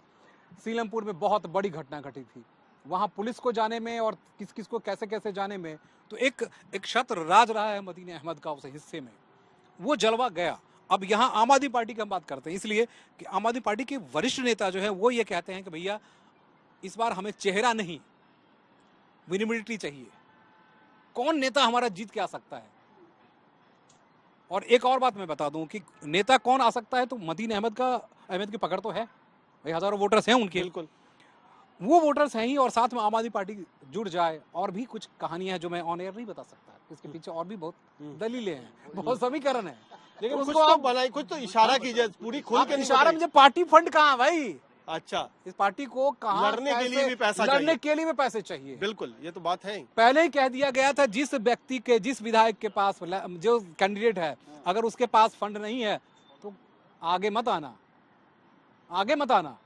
सीलमपुर में बहुत बड़ी घटना घटी थी, वहाँ पुलिस को जाने में और किस किस को कैसे कैसे जाने में, तो एक छत्र राज रहा है मतीन अहमद का उस हिस्से में, वो जलवा गया। अब यहाँ आम आदमी पार्टी की हम बात करते हैं इसलिए कि आम आदमी पार्टी के वरिष्ठ नेता जो है वो ये कहते हैं कि भैया इस बार हमें चेहरा नहीं, विनिबिलिटी चाहिए। कौन नेता हमारा जीत के आ सकता है? और एक और बात मैं बता दूं कि नेता कौन आ सकता है, तो मतीन अहमद की पकड़ तो है भाई, हजारों वोटर्स हैं उनके, बिल्कुल वो वोटर्स हैं ही, और साथ में आम आदमी पार्टी जुड़ जाए। और भी कुछ कहानियां हैं जो मैं ऑन एयर नहीं बता सकता, इसके पीछे और भी बहुत दलीलें हैं, बहुत समीकरण है, लेकिन उसको आप बनाई, कुछ तो इशारा कीजिए, पूरी खुल के इशारा मुझे पार्टी फंड कहाँ भाई, अच्छा, इस पार्टी को कहाँ लड़ने के लिए भी पैसा लड़ने चाहिए। के लिए भी पैसे चाहिए। बिल्कुल, ये तो बात है ही। पहले ही कह दिया गया था जिस व्यक्ति के, जिस विधायक के पास जो कैंडिडेट है, अगर उसके पास फंड नहीं है तो आगे मत आना, आगे मत आना।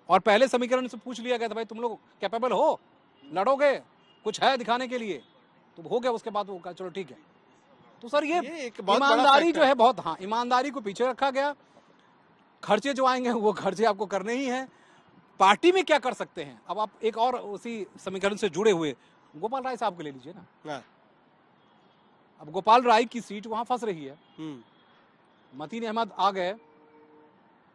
और पहले समीकरण से पूछ लिया गया था भाई तुम लोग कैपेबल हो, लड़ोगे, कुछ है दिखाने के लिए, तो हो गया। उसके बाद वो कहा चलो ठीक है। तो सर ये एक बहुत बड़ा ईमानदारी फैक्टर जो है बहुत, हाँ, ईमानदारी को पीछे रखा गया। खर्चे जो आएंगे वो खर्चे आपको करने ही हैं। पार्टी में क्या कर सकते हैं, अब आप एक और उसी समीकरण से जुड़े हुए गोपाल राय साहब को ले लीजिए ना। हाँ। अब गोपाल राय की सीट वहां फंस रही है, मतीन अहमद आ गए,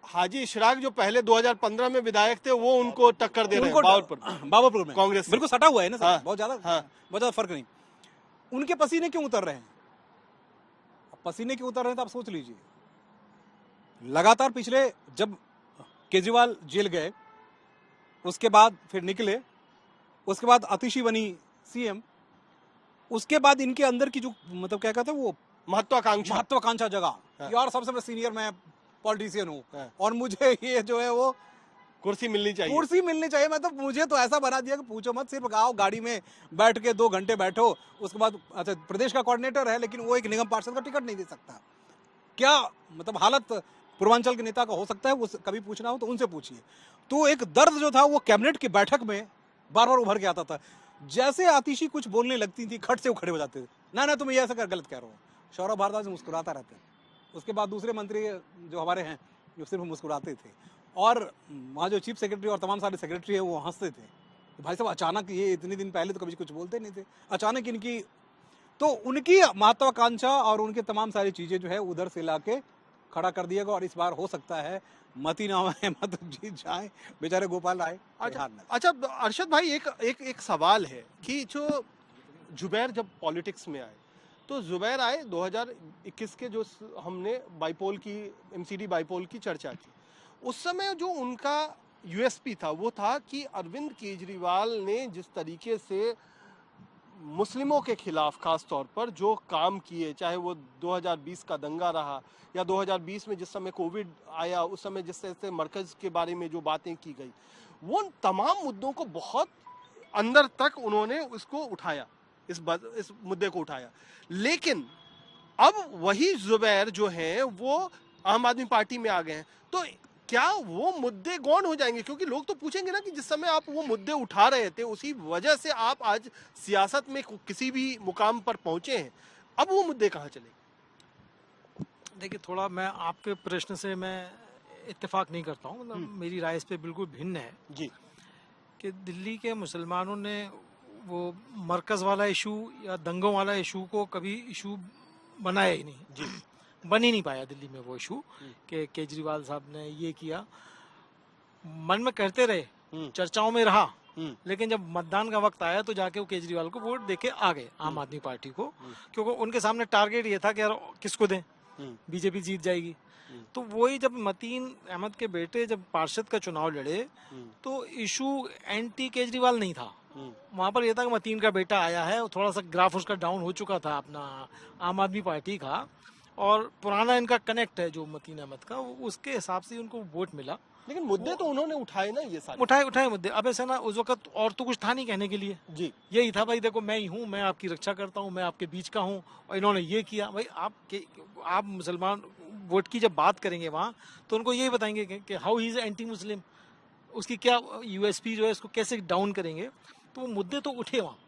हाजी इशराक जो पहले 2015 में विधायक थे वो उनको टक्कर दे रहे हैं बाबरपुर में कांग्रेस से। बिल्कुल सटा हुआ है ना सर। हाँ, बहुत ज्यादा हाँ। बहुत ज्यादा फर्क नहीं। उनके पसीने क्यों उतर रहे हैं? पसीने क्यों उतर रहे हैं तो आप सोच लीजिए। लगातार पिछले, जब केजरीवाल जेल गए, उसके बाद फिर निकले, उसके बाद आतिशी बनी सीएम, उसके बाद इनके अंदर की जो मतलब क्या कहते हैं वो महत्वाकांक्षा जगह, यार सबसे बड़ा सीनियर मैं पॉलिटिशियन हूँ और मुझे ये जो है वो कुर्सी मिलनी चाहिए। मतलब मुझे तो ऐसा बना दिया कि पूछो मत। सिर्फ आओ गाड़ी में बैठ के 2 घंटे बैठो, उसके बाद अच्छा प्रदेश का कोऑर्डिनेटर है लेकिन वो एक निगम पार्षद का टिकट नहीं दे सकता। क्या मतलब हालत पूर्वांचल के नेता का हो सकता है, वो कभी पूछना हो तो उनसे पूछिए। तो एक दर्द जो था वो कैबिनेट की बैठक में बार बार उभर के आता था। जैसे आतिशी कुछ बोलने लगती थी, खट से वो खड़े हो जाते थे, ना तुम ये ऐसा कर गलत कह रहे हो। सौरभ भारद्वाज मुस्कुराता रहता है। उसके बाद दूसरे मंत्री जो हमारे हैं जो सिर्फ मुस्कुराते थे, और वहाँ जो चीफ सेक्रेटरी और तमाम सारे सेक्रेटरी है वो हंसते थे। तो भाई साहब अचानक, ये इतने दिन पहले तो कभी कुछ बोलते नहीं थे, अचानक इनकी, तो उनकी महत्वाकांक्षा और उनके तमाम सारी चीजें जो है उधर से लाके खड़ा कर दिएगा। और इस बार हो सकता है मतीन अहमद जीत जाए, बेचारे गोपाल राय। अच्छा अरशद भाई, एक सवाल है कि जो जुबैर जब पॉलिटिक्स में आए तो जुबैर आए 2021 के, जो हमने बाईपोल की, एमसीडी बाईपोल की चर्चा की, उस समय जो उनका यूएसपी था वो था कि अरविंद केजरीवाल ने जिस तरीके से मुस्लिमों के खिलाफ खास तौर पर जो काम किए, चाहे वो 2020 का दंगा रहा या 2020 में जिस समय कोविड आया, उस समय जिस तरह से मरकज के बारे में जो बातें की गई, वो तमाम मुद्दों को बहुत अंदर तक उन्होंने उसको उठाया, इस मुद्दे को उठाया। लेकिन अब वही जुबैर जो हैं वो आम आदमी पार्टी में आ गए हैं, तो क्या वो मुद्दे गौण हो जाएंगे? क्योंकि लोग तो पूछेंगे ना कि जिस समय आप वो मुद्दे उठा रहे थे उसी वजह से आप आज सियासत में किसी भी मुकाम पर पहुंचे हैं, अब वो मुद्दे कहाँ चले? देखिए, थोड़ा मैं आपके प्रश्न से मैं इत्तेफाक नहीं करता हूँ, मतलब मेरी राय इस पे बिल्कुल भिन्न है जी, कि दिल्ली के मुसलमानों ने वो मरकज वाला इशू या दंगों वाला इशू को कभी इशू बनाया ही नहीं जी, बन ही नहीं पाया दिल्ली में वो इशू कि केजरीवाल साहब ने ये किया। मन में कहते रहे, चर्चाओं में रहा, लेकिन जब मतदान का वक्त आया तो जाके वो केजरीवाल को वोट देके आ गए, आम आदमी पार्टी को, क्योंकि उनके सामने टारगेट ये था कि यार किसको दें, बीजेपी जीत जाएगी। तो वही जब मतीन अहमद के बेटे जब पार्षद का चुनाव लड़े तो इशू एंटी केजरीवाल नहीं था, वहां पर यह था कि मतीन का बेटा आया है, थोड़ा सा ग्राफ उसका डाउन हो चुका था अपना आम आदमी पार्टी का, और पुराना इनका कनेक्ट है जो मतीन अहमद का, उसके हिसाब से उनको वोट मिला। लेकिन मुद्दे तो उन्होंने उठाए ना, ये सारे उठाए मुद्दे। अब ऐसा ना, उस वक्त और तो कुछ था नहीं कहने के लिए जी, यही था भाई देखो मैं ही हूँ, मैं आपकी रक्षा करता हूँ, मैं आपके बीच का हूँ, और इन्होंने ये किया। भाई आप मुसलमान वोट की जब बात करेंगे वहाँ तो उनको यही बताएंगे कि how he is anti Muslim, उसकी क्या यूएसपी जो है उसको कैसे डाउन करेंगे। तो मुद्दे तो उठे वहाँ,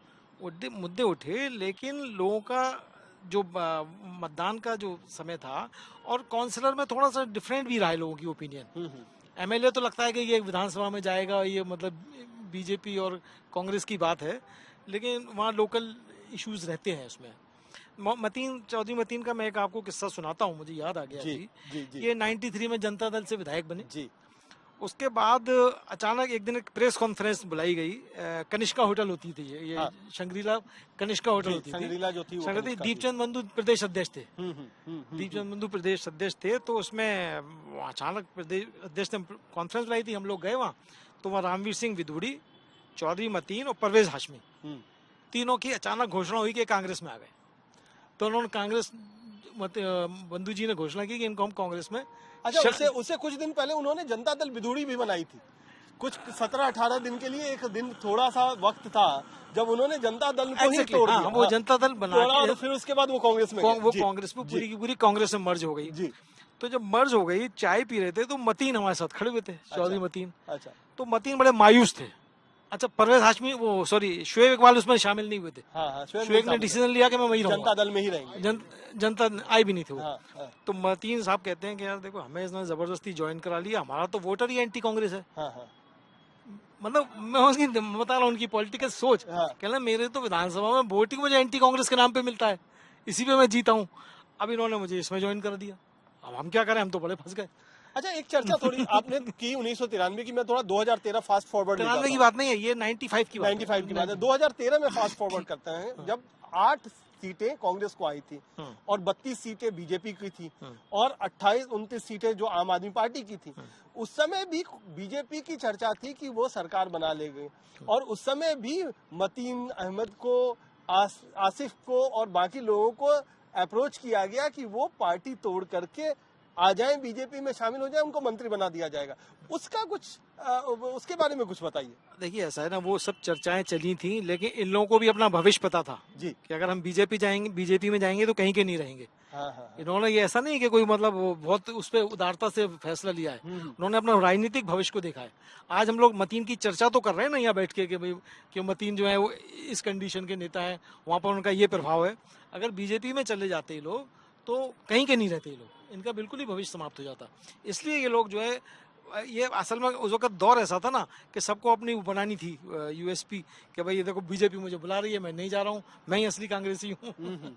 मुद्दे उठे, लेकिन लोगों का जो मतदान का जो समय था और काउंसलर में थोड़ा सा डिफरेंट भी रहा है लोगों की ओपिनियन। एमएलए तो लगता है कि ये विधानसभा में जाएगा, ये मतलब बीजेपी और कांग्रेस की बात है, लेकिन वहाँ लोकल इश्यूज रहते हैं उसमें। चौधरी मतीन का मैं एक आपको किस्सा सुनाता हूँ, मुझे याद आ गया जी। ये 93 में जनता दल से विधायक बने जी। उसके बाद अचानक एक दिन एक प्रेस कॉन्फ्रेंस बुलाई गई, कनिष्का होटल होती थी, ये हाँ। शंग्रीला कनिष्का होटल होती थी, दीपचंद बंधु प्रदेश अध्यक्ष थे, दीपचंद बंधु प्रदेश अध्यक्ष थे। तो उसमें अचानक प्रदेश अध्यक्ष ने कॉन्फ्रेंस बुलाई थी, हम लोग गए वहाँ, तो वहाँ रामवीर सिंह विधूड़ी, चौधरी मतीन और परवेज हाशमी, तीनों की अचानक घोषणा हुई कि कांग्रेस में आ गए। तो उन्होंने कांग्रेस बंधु जी ने घोषणा की कि इनको हम कांग्रेस में। अच्छा, उससे कुछ दिन पहले उन्होंने जनता दल विधूड़ी भी बनाई थी, कुछ 17-18 दिन के लिए एक दिन थोड़ा सा वक्त था जब उन्होंने जनता दल को ही तोड़ दिया। वो जनता दल बना और फिर उसके बाद वो कांग्रेस में वो कांग्रेस में पूरी की पूरी कांग्रेस में मर्ज हो गई जी। तो जब मर्ज हो गई, चाय पी रहे थे तो मतीन हमारे साथ खड़े हुए थे, चौधरी मतीन। अच्छा। तो मतीन बड़े मायूस थे। अच्छा, परवेज हाशमी वो सॉरी शुएब इकबाल उसमें शामिल नहीं हुए थे। हाँ, शुएब ने डिसीजन लिया कि मैं वही रहूंगा, जनता दल में ही रहेंगे। जनता आई भी नहीं थे वो। हाँ। तो मतीन साहब कहते हैं कि यार देखो, हमें इसने जबरदस्ती ज्वाइन करा लिया, हमारा तो वोटर ही एंटी कांग्रेस है। हाँ। मतलब मैं उसकी बता रहा हूँ उनकी पॉलिटिकल सोच। कहना मेरे तो विधानसभा में वोट ही मुझे एंटी कांग्रेस के नाम पे मिलता है, इसी पे मैं जीता हूँ। अब इन्होंने मुझे इसमें ज्वाइन कर दिया, अब हम क्या करें, हम तो बड़े फंस गए। अच्छा, एक चर्चा थोड़ी आपने की 1993 की, मैं थोड़ा 2013 फास्ट फॉरवर्ड 93 की बात नहीं है, ये 95 की बात है। 95 की बात है। 2013 में फास्ट फॉरवर्ड करते हैं, जब 8 सीटें कांग्रेस को आई थी और 32 सीटें बीजेपी की थी और 28-29 सीटें जो आम आदमी पार्टी की थी। उस समय भी बीजेपी की चर्चा थी कि वो सरकार बना लेगी और उस समय भी मतीन अहमद को, आसिफ को और बाकी लोगों को अप्रोच किया गया कि वो पार्टी तोड़ करके आ जाएं, बीजेपी में शामिल हो जाएं, उनको मंत्री बना दिया जाएगा। उसका कुछ उसके बारे में कुछ बताइए। देखिए ऐसा है ना, वो सब चर्चाएं चली थी, लेकिन इन लोगों को भी अपना भविष्य पता था जी कि अगर हम बीजेपी में जाएंगे तो कहीं के नहीं रहेंगे। हाँ। इन्होंने ये ऐसा नहीं कि कोई मतलब वो बहुत उस पर उदारता से फैसला लिया है, उन्होंने अपना राजनीतिक भविष्य को देखा है। आज हम लोग मतीन की चर्चा तो कर रहे हैं ना यहाँ बैठ के कि भाई कि मतीन जो है वो इस कंडीशन के नेता है, वहाँ पर उनका ये प्रभाव है। अगर बीजेपी में चले जाते ये लोग तो कहीं के नहीं रहते ये लोग, इनका बिल्कुल ही भविष्य समाप्त हो जाता। इसलिए ये लोग जो है, ये असल में उस वक्त दौर ऐसा था ना कि सबको अपनी बनानी थी यूएसपी कि भाई ये देखो बीजेपी मुझे बुला रही है, मैं नहीं जा रहा हूँ, मैं ही असली कांग्रेसी हूँ।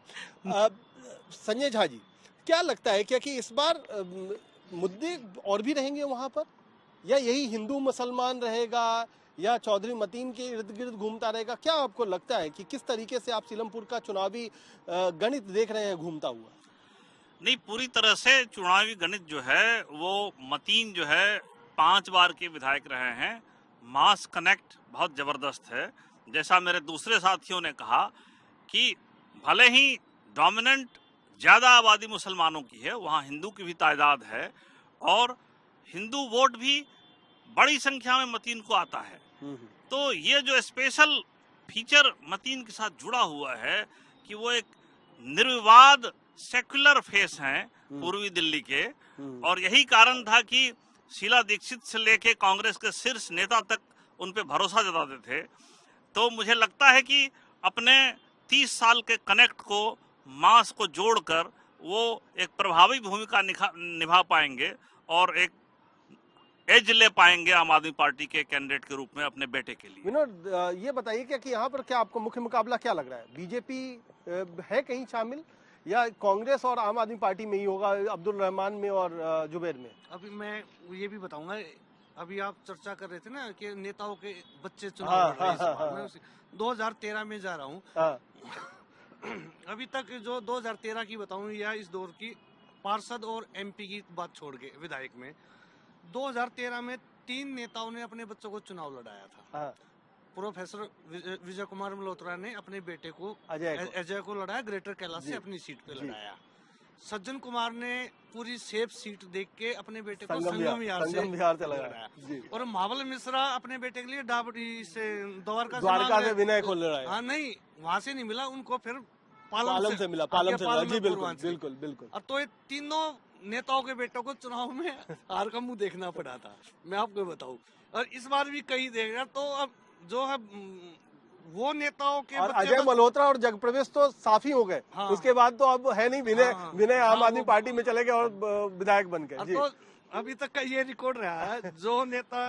संजय झा जी, क्या लगता है क्या कि इस बार मुद्दे और भी रहेंगे वहां पर, या यही हिंदू मुसलमान रहेगा, या चौधरी मतीन के इर्द गिर्द घूमता रहेगा? क्या आपको लगता है कि किस तरीके से आप सीलमपुर का चुनावी गणित देख रहे हैं घूमता हुआ? नहीं, पूरी तरह से चुनावी गणित जो है वो मतीन जो है 5 बार के विधायक रहे हैं, मास कनेक्ट बहुत जबरदस्त है। जैसा मेरे दूसरे साथियों ने कहा कि भले ही डोमिनेंट ज्यादा आबादी मुसलमानों की है, वहाँ हिंदू की भी तादाद है और हिंदू वोट भी बड़ी संख्या में मतीन को आता है। तो ये जो स्पेशल फीचर मतीन के साथ जुड़ा हुआ है कि वो एक निर्विवाद सेक्युलर फेस हैं पूर्वी दिल्ली के, और यही कारण था कि शीला दीक्षित से लेके कांग्रेस के शीर्ष नेता तक उन पे भरोसा जताते थे। तो मुझे लगता है कि अपने 30 साल के कनेक्ट को, मास को जोड़कर वो एक प्रभावी भूमिका निभा पाएंगे और एक एज ले पाएंगे आम आदमी पार्टी के कैंडिडेट के रूप में अपने बेटे के लिए। विनोद, ये बताइए क्या कि यहाँ पर क्या आपको मुख्य मुकाबला क्या लग रहा है? बीजेपी है कहीं शामिल, या कांग्रेस और आम आदमी पार्टी में ही होगा, अब्दुल रहमान में और जुबैर में? अभी मैं ये भी बताऊंगा, अभी आप चर्चा कर रहे थे ना कि नेताओं के बच्चे चुनाव लड़ रहे हैं इस बार। मैं 2013 में जा रहा हूँ। अभी तक जो 2013 की बताऊं या इस दौर की पार्षद और एमपी की बात छोड़ के विधायक में, 2013 में 3 नेताओं ने अपने बच्चों को चुनाव लड़ाया था। प्रोफेसर विजय कुमार मल्होत्रा ने अपने बेटे को अजय को लड़ाया, ग्रेटर कैलाश से अपनी सीट पे लड़ाया। सज्जन कुमार ने पूरी सेफ सीट देख के अपने बेटे को संगम विहार से लड़ाया, और महाबल मिश्रा अपने बेटे के लिए डाबरी से द्वारका से विनय को लड़ाया। हाँ नहीं, वहाँ से नहीं मिला उनको, फिर पालम से मिला, पालम से। जी बिल्कुल। और तो ये तीनों नेताओं के बेटों को चुनाव में हार का मुंह देखना पड़ा था, मैं आपको बताऊं। और इस बार भी कहीं देख रहा, तो अब जो है वो नेताओं के और अजय मल्होत्रा और जगप्रवेश तो साफ ही हो गए। उसके बाद तो अब है नहीं, विनय आम आदमी पार्टी में चले गए और विधायक बन गए। तो अभी तक का ये रिकॉर्ड रहा है, जो नेता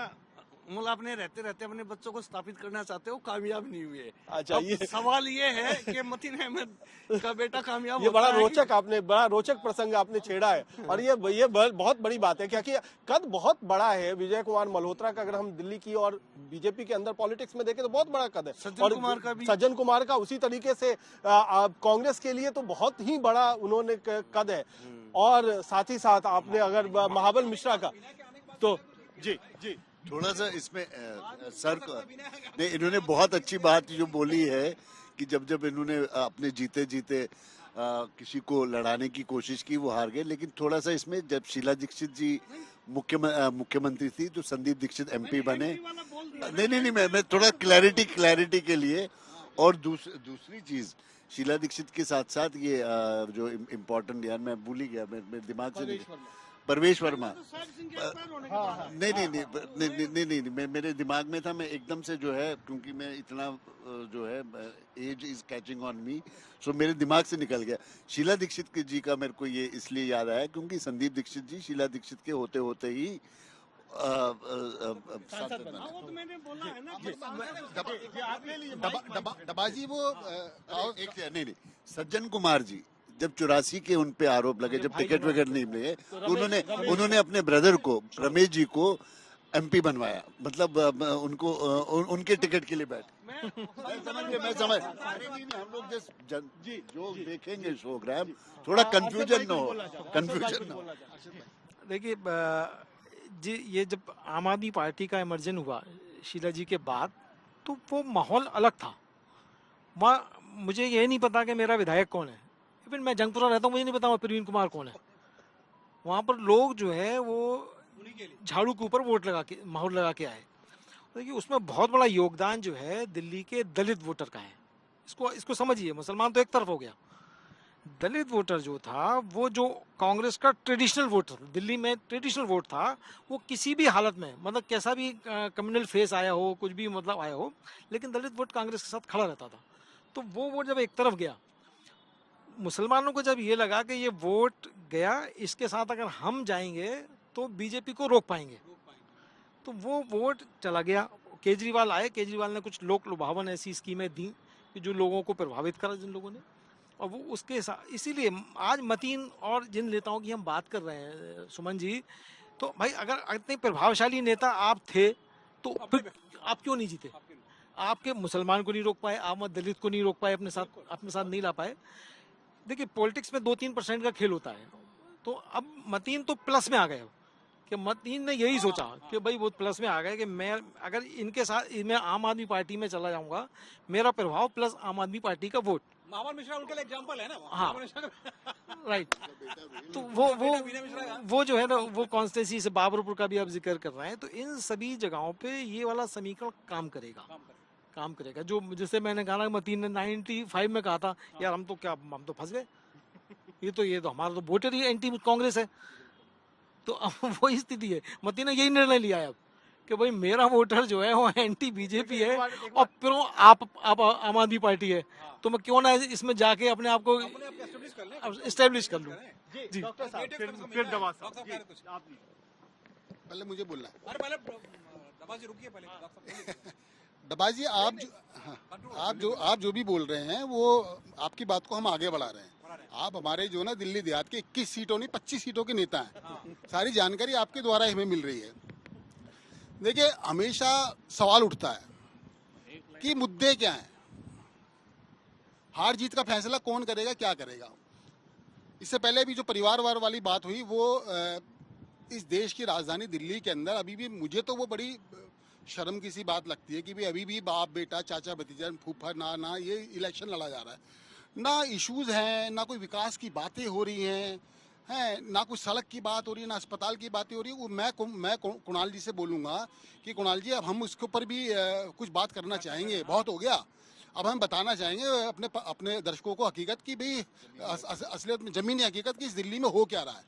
मतलब अपने रहते रहते अपने बच्चों को स्थापित करना चाहते हो, कामयाब नहीं हुए। अच्छा, ये सवाल ये है कि मतीन अहमद का बेटा कामयाब ये बड़ा रोचक प्रसंग आपने छेड़ा है, और ये बहुत बड़ी बात है, क्योंकि कद बहुत बड़ा है विजय कुमार मल्होत्रा का। अगर हम दिल्ली की और बीजेपी के अंदर पॉलिटिक्स में देखें तो बहुत बड़ा कद है। सज्जन कुमार का उसी तरीके से कांग्रेस के लिए तो बहुत ही बड़ा उन्होंने कद है। और साथ ही साथ आपने अगर महाबल मिश्रा का, तो जी थोड़ा सा इसमें सर ने इन्होंने बहुत अच्छी बात जो बोली है कि जब इन्होंने अपने जीते किसी को लड़ाने की कोशिश की वो हार गए। लेकिन थोड़ा सा इसमें जब शीला दीक्षित जी मुख्यमंत्री थी, तो संदीप दीक्षित एमपी बने। नहीं, मैं थोड़ा क्लैरिटी के लिए। और दूसरी चीज, शीला दीक्षित के साथ साथ ये जो इम्पोर्टेंट, यार मैं भूल ही गया, मेरे दिमाग से परवेश वर्मा। नहीं, मेरे दिमाग में था, मैं एकदम से जो है, क्योंकि मैं इतना जो है age is catching on me, so मेरे दिमाग से निकल गया। शीला दीक्षित जी का मेरे को ये इसलिए याद आया क्योंकि संदीप दीक्षित जी शीला दीक्षित के होते होते ही डबाजी वो नहीं, सज्जन कुमार जी जब 84 के उन पे आरोप लगे, जब टिकट वगैरह नहीं मिले, तो उन्होंने अपने ब्रदर को, रमेश जी को एमपी बनवाया। मतलब उनको उनके टिकट के लिए बैठ। मैं समझ हम लोग जो देखेंगे प्रोग्राम, थोड़ा कंफ्यूजन न हो। देखिए जी, ये जब आम आदमी पार्टी का इमर्जन हुआ शीला जी के बाद, तो वो माहौल अलग था। वहाँ मुझे ये नहीं पता कि मेरा विधायक कौन है, इवन मैं जंगपुरा रहता हूँ, मुझे नहीं पता वहाँ प्रवीण कुमार कौन है। वहाँ पर लोग जो है वो झाड़ू के ऊपर वोट लगा के, मोहर लगा के आए। देखिए उसमें बहुत बड़ा योगदान जो है दिल्ली के दलित वोटर का है। इसको समझिए, मुसलमान तो एक तरफ हो गया, दलित वोटर जो था, वो जो कांग्रेस का ट्रेडिशनल वोट था, दिल्ली में ट्रेडिशनल वोट था, वो किसी भी हालत में, मतलब कैसा भी कम्युनल फेस आया हो, कुछ भी मतलब आया हो, लेकिन दलित वोट कांग्रेस के साथ खड़ा रहता था। तो वो वोट जब एक तरफ गया, मुसलमानों को जब ये लगा कि ये वोट गया, इसके साथ अगर हम जाएंगे तो बीजेपी को रोक पाएंगे, तो वो वोट चला गया। केजरीवाल आए, केजरीवाल ने कुछ लोक लुभावन ऐसी स्कीमें दी कि जो लोगों को प्रभावित करा, जिन लोगों ने, और वो उसके साथ, इसीलिए आज मतीन और जिन नेताओं की हम बात कर रहे हैं सुमन जी, तो भाई अगर इतने प्रभावशाली नेता आप थे तो फिर आप क्यों नहीं जीते? आपके मुसलमान को नहीं रोक पाए, आप दलित को नहीं रोक पाए, अपने साथ नहीं ला पाए। देखिए पॉलिटिक्स में 2-3% का खेल होता है, तो अब मतीन तो प्लस में आ गए कि मतीन ने यही सोचा कि भाई वो प्लस में आ गए कि मैं अगर इनके साथ, मैं आम आदमी पार्टी में चला जाऊंगा, मेरा प्रभाव प्लस आम आदमी पार्टी का वोट। मावर मिश्रा उनके लिए एग्जांपल है ना। हाँ, राइट। तो वो जो है ना, वो कॉन्स्टिट्यूंसी से बाबरपुर का भी आप जिक्र कर रहे हैं, तो इन सभी जगहों पे ये वाला समीकरण काम करेगा। जो जैसे मैंने कहा, मतीन ने 95 में कहा था, यार हम तो फंस गए, ये तो हमारा तो वोटर ही एंटी कांग्रेस है। तो अब वही स्थिति है, मतीन ने यही निर्णय लिया है अब कि भाई मेरा वोटर जो है वो एंटी बीजेपी है, और फिर आप आम आदमी पार्टी है, तो मैं क्यों ना इसमें जाके अपने आप को एस्टेब्लिश कर लूं। जी डॉक्टर साहब, फिर दवा साहब, पहले मुझे बोलना है। अरे पहले दबाजी रुकिए, पहले डबाजी आप जो भी बोल रहे हैं, वो आपकी बात को हम आगे बढ़ा रहे हैं। आप हमारे जो ना दिल्ली देहात के 21 सीटों नहीं 25 सीटों के नेता हैं। सारी जानकारी आपके द्वारा हमें मिल रही है। देखिए हमेशा सवाल उठता है कि मुद्दे क्या हैं, हार जीत का फैसला कौन करेगा, क्या करेगा। इससे पहले भी जो परिवारवाद वाली बात हुई, वो इस देश की राजधानी दिल्ली के अंदर अभी भी मुझे तो वो बड़ी शर्म की सी बात लगती है कि भाई अभी भी बाप बेटा चाचा भतीजा फूफा ना ये इलेक्शन लड़ा जा रहा है, ना इश्यूज हैं, ना कोई विकास की बातें हो रही हैं, ना कोई सड़क की बात हो रही है, ना अस्पताल की बातें हो रही है। मैं कुणाल जी से बोलूँगा कि कुणाल जी अब हम उसके ऊपर भी कुछ बात करना चाहेंगे, बहुत हो गया। अब हम बताना चाहेंगे अपने दर्शकों को हकीकत की, भाई असलियत में ज़मीनी हकीकत की इस दिल्ली में हो क्या रहा है।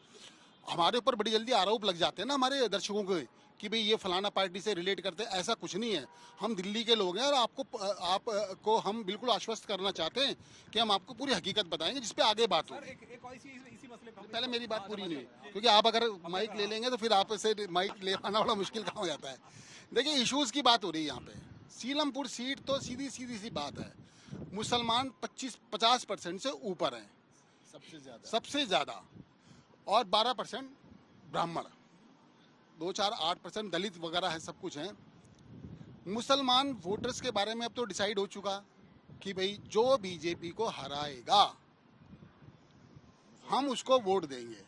हमारे ऊपर बड़ी जल्दी आरोप लग जाते हैं ना हमारे दर्शकों को कि भाई ये फलाना पार्टी से रिलेट करते हैं, ऐसा कुछ नहीं है। हम दिल्ली के लोग हैं और आपको हम बिल्कुल आश्वस्त करना चाहते हैं कि हम आपको पूरी हकीकत बताएंगे, जिस पे आगे बात हो। पहले मेरी बात पूरी नहीं, क्योंकि आप अगर माइक ले लेंगे तो फिर आप से माइक ले पाना बड़ा मुश्किल काम हो जाता है। देखिए इशूज़ की बात हो रही है यहाँ पे। सीलमपुर सीट तो सीधी सी बात है, मुसलमान 50% से ऊपर हैं सबसे ज़्यादा, और 12% ब्राह्मण, 2-4-8% दलित वगैरह है, सब कुछ हैं। मुसलमान वोटर्स के बारे में अब तो डिसाइड हो चुका कि भाई जो बीजेपी को हराएगा हम उसको वोट देंगे।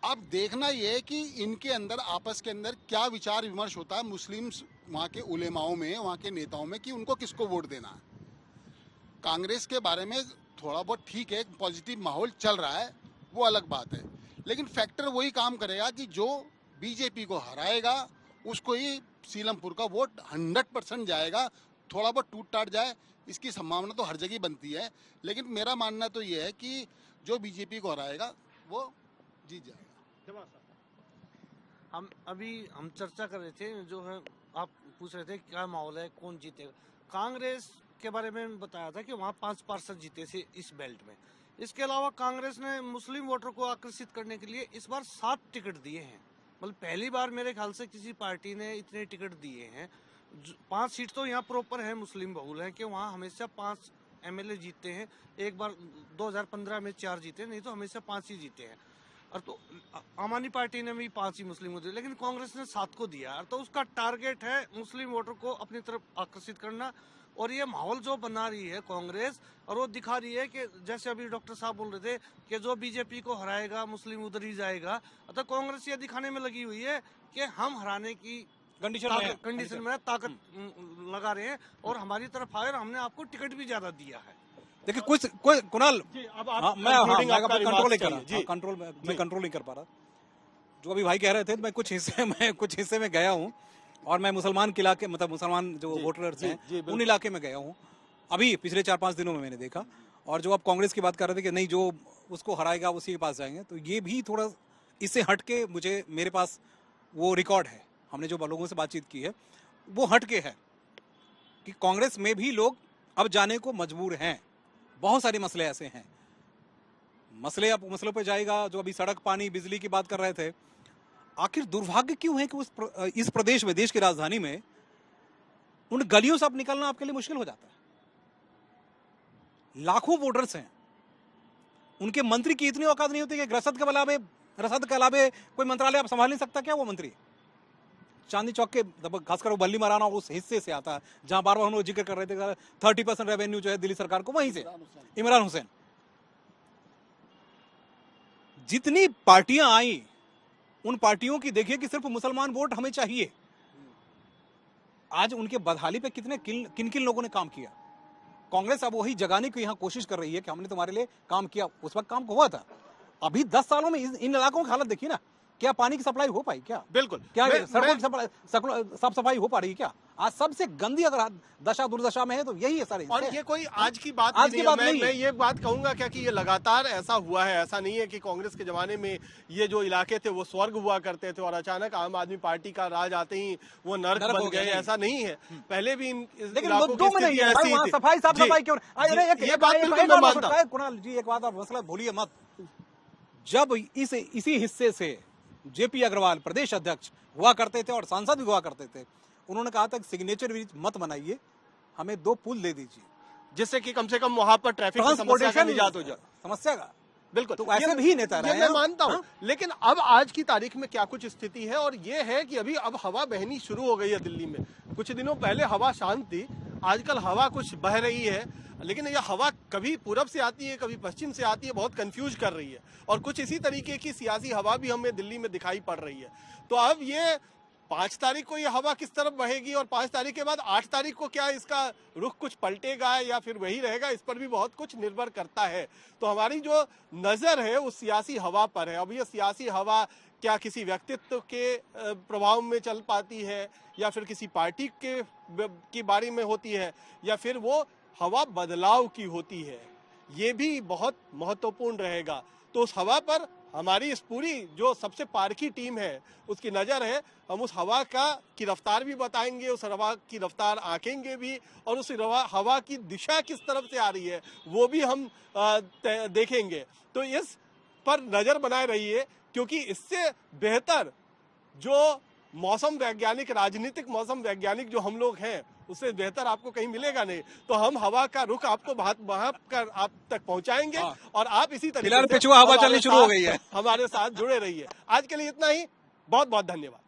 अब देखना ये है कि इनके अंदर आपस के अंदर क्या विचार विमर्श होता है, मुस्लिम्स वहाँ के उलेमाओं में, वहाँ के नेताओं में, कि उनको किसको वोट देना है। कांग्रेस के बारे में थोड़ा बहुत ठीक है, पॉजिटिव माहौल चल रहा है, वो अलग बात है, लेकिन फैक्टर वही काम करेगा कि जो बीजेपी को हराएगा उसको ही सीलमपुर का वोट 100% जाएगा। थोड़ा बहुत टूट टाट जाए इसकी संभावना तो हर जगह बनती है, लेकिन मेरा मानना तो ये है कि जो बीजेपी को हराएगा वो जीत जाएगा। हम चर्चा कर रहे थे, जो है आप पूछ रहे थे क्या माहौल है, कौन जीतेगा। कांग्रेस के बारे में बताया था कि वहाँ 5 पार्षद जीते थे इस बेल्ट में। इसके अलावा कांग्रेस ने मुस्लिम वोटर को आकर्षित करने के लिए इस बार 7 टिकट दिए हैं। मतलब पहली बार मेरे ख्याल से किसी पार्टी ने इतने टिकट दिए हैं। 5 सीट तो यहाँ प्रॉपर है, मुस्लिम बहुल है कि वहाँ हमेशा 5 एमएलए जीतते हैं। एक बार 2015 में 4 जीते, नहीं तो हमेशा 5 ही जीते हैं। और तो आम आदमी पार्टी ने भी 5 ही मुस्लिम को दिए, लेकिन कांग्रेस ने 7 को दिया। और तो उसका टारगेट है मुस्लिम वोटर को अपनी तरफ आकर्षित करना। और ये माहौल जो बना रही है कांग्रेस, और वो दिखा रही है कि जैसे अभी डॉक्टर साहब बोल रहे थे कि जो बीजेपी को हराएगा मुस्लिम उधर ही जाएगा। तो कांग्रेस ये दिखाने में लगी हुई है कि हम हराने की कंडीशन में ताकत लगा रहे हैं और हमारी तरफ आए और हमने आपको टिकट भी ज्यादा दिया है। देखिए कोई कुणाल, मैं कंट्रोल नहीं कर पा रहा। जो अभी भाई कह रहे थे, मैं कुछ हिस्से में गया हूँ और मैं मुसलमान के इलाके, मतलब मुसलमान जो वोटर्स हैं उन इलाके में गया हूँ अभी पिछले 4-5 दिनों में मैंने देखा। और जो आप कांग्रेस की बात कर रहे थे कि नहीं जो उसको हराएगा उसी के पास जाएंगे, तो ये भी थोड़ा इससे हटके मेरे पास वो रिकॉर्ड है, हमने जो लोगों से बातचीत की है वो हटके है कि कांग्रेस में भी लोग अब जाने को मजबूर हैं। बहुत सारे मसले ऐसे हैं, मसलों पे जाएगा। जो अभी सड़क, पानी, बिजली की बात कर रहे थे, आखिर दुर्भाग्य क्यों है कि इस प्रदेश में, देश की राजधानी में, उन गलियों से अब निकलना आपके लिए मुश्किल हो जाता है। लाखों वोटर्स हैं, उनके मंत्री की इतनी औकात नहीं होती कि रसद के अलावे कोई मंत्रालय आप संभाल नहीं सकता क्या? वो मंत्री चांदनी चौक के, खासकर वो बल्ली मराना उस हिस्से से आता है जहां बार बार हम लोग जिक्र कर रहे थे 30% रेवेन्यू जो है दिल्ली सरकार को, वहीं से इमरान हुसैन। जितनी पार्टियां आई, उन पार्टियों की देखिए कि सिर्फ मुसलमान वोट हमें चाहिए। आज उनके बदहाली पे किन किन लोगों ने काम किया। कांग्रेस अब वही जगाने की यहाँ कोशिश कर रही है कि हमने तुम्हारे लिए काम किया। उस वक्त काम हुआ था। अभी 10 सालों में इन इलाकों की हालत देखिए ना, क्या पानी की सप्लाई हो पाई क्या? बिल्कुल। क्या सड़कों की साफ सफाई हो पा रही है क्या? आज सबसे गंदी अगर दशा दुर्दशा में है तो यही है सर। और ये कोई आज की बात नहीं। मैं ये बात कहूंगा क्या कि ये लगातार ऐसा हुआ है। ऐसा नहीं है कि कांग्रेस के जमाने में ये जो इलाके थे वो स्वर्ग हुआ करते थे और अचानक आम आदमी पार्टी का राज आते ही वो नर्क बन गए, ऐसा नहीं है। पहले भी इन इलाकों की स्थिति ऐसी थी। सफाई साफ सफाई क्यों? ये बात बिल्कुल मैं मानता हूं। कुणाल जी, एक बात आप मसला भूलिए मत। जब इसी हिस्से से जेपी अग्रवाल प्रदेश अध्यक्ष हुआ करते थे और सांसद भी हुआ करते थे, उन्होंने कहा था कि सिग्नेचर ब्रिज मत बनाइए, हमें 2 पुल दे दीजिए जिससे कि कम से कम वहां पर ट्रैफिक की समस्या का निजात हो जाए। समस्या का बिल्कुल, तो ऐसे भी नेता रहे, मैं मानता हूं। लेकिन अब आज की तारीख में क्या कुछ स्थिति है, और ये है कि अभी अब हवा बहनी शुरू हो गई है दिल्ली में। कुछ दिनों पहले हवा शांत थी, आजकल हवा कुछ बह रही है, लेकिन यह हवा कभी पूरब से आती है, कभी पश्चिम से आती है, बहुत कंफ्यूज कर रही है। और कुछ इसी तरीके की सियासी हवा भी हमें दिल्ली में दिखाई पड़ रही है। तो अब ये 5 तारीख को ये हवा किस तरफ बहेगी और 5 तारीख के बाद 8 तारीख को क्या इसका रुख कुछ पलटेगा या फिर वही रहेगा, इस पर भी बहुत कुछ निर्भर करता है। तो हमारी जो नजर है उस सियासी हवा पर है। अब ये सियासी हवा क्या किसी व्यक्तित्व के प्रभाव में चल पाती है, या फिर किसी पार्टी के बारे में होती है, या फिर वो हवा बदलाव की होती है, ये भी बहुत महत्वपूर्ण रहेगा। तो उस हवा पर हमारी इस पूरी जो सबसे पारखी टीम है उसकी नजर है। हम उस हवा की रफ्तार भी बताएंगे, उस हवा की रफ्तार आंकेंगे भी, और उस हवा की दिशा किस तरफ से आ रही है वो भी हम देखेंगे। तो इस पर नजर बनाए रहिए, क्योंकि इससे बेहतर जो मौसम वैज्ञानिक, राजनीतिक मौसम वैज्ञानिक जो हम लोग हैं, उससे बेहतर आपको कहीं मिलेगा नहीं। तो हम हवा का रुख आपको वहां कर आप तक पहुंचाएंगे, और आप इसी तरीके से हवा चलनी शुरू हो गई है। हमारे साथ जुड़े रहिए। आज के लिए इतना ही, बहुत बहुत धन्यवाद।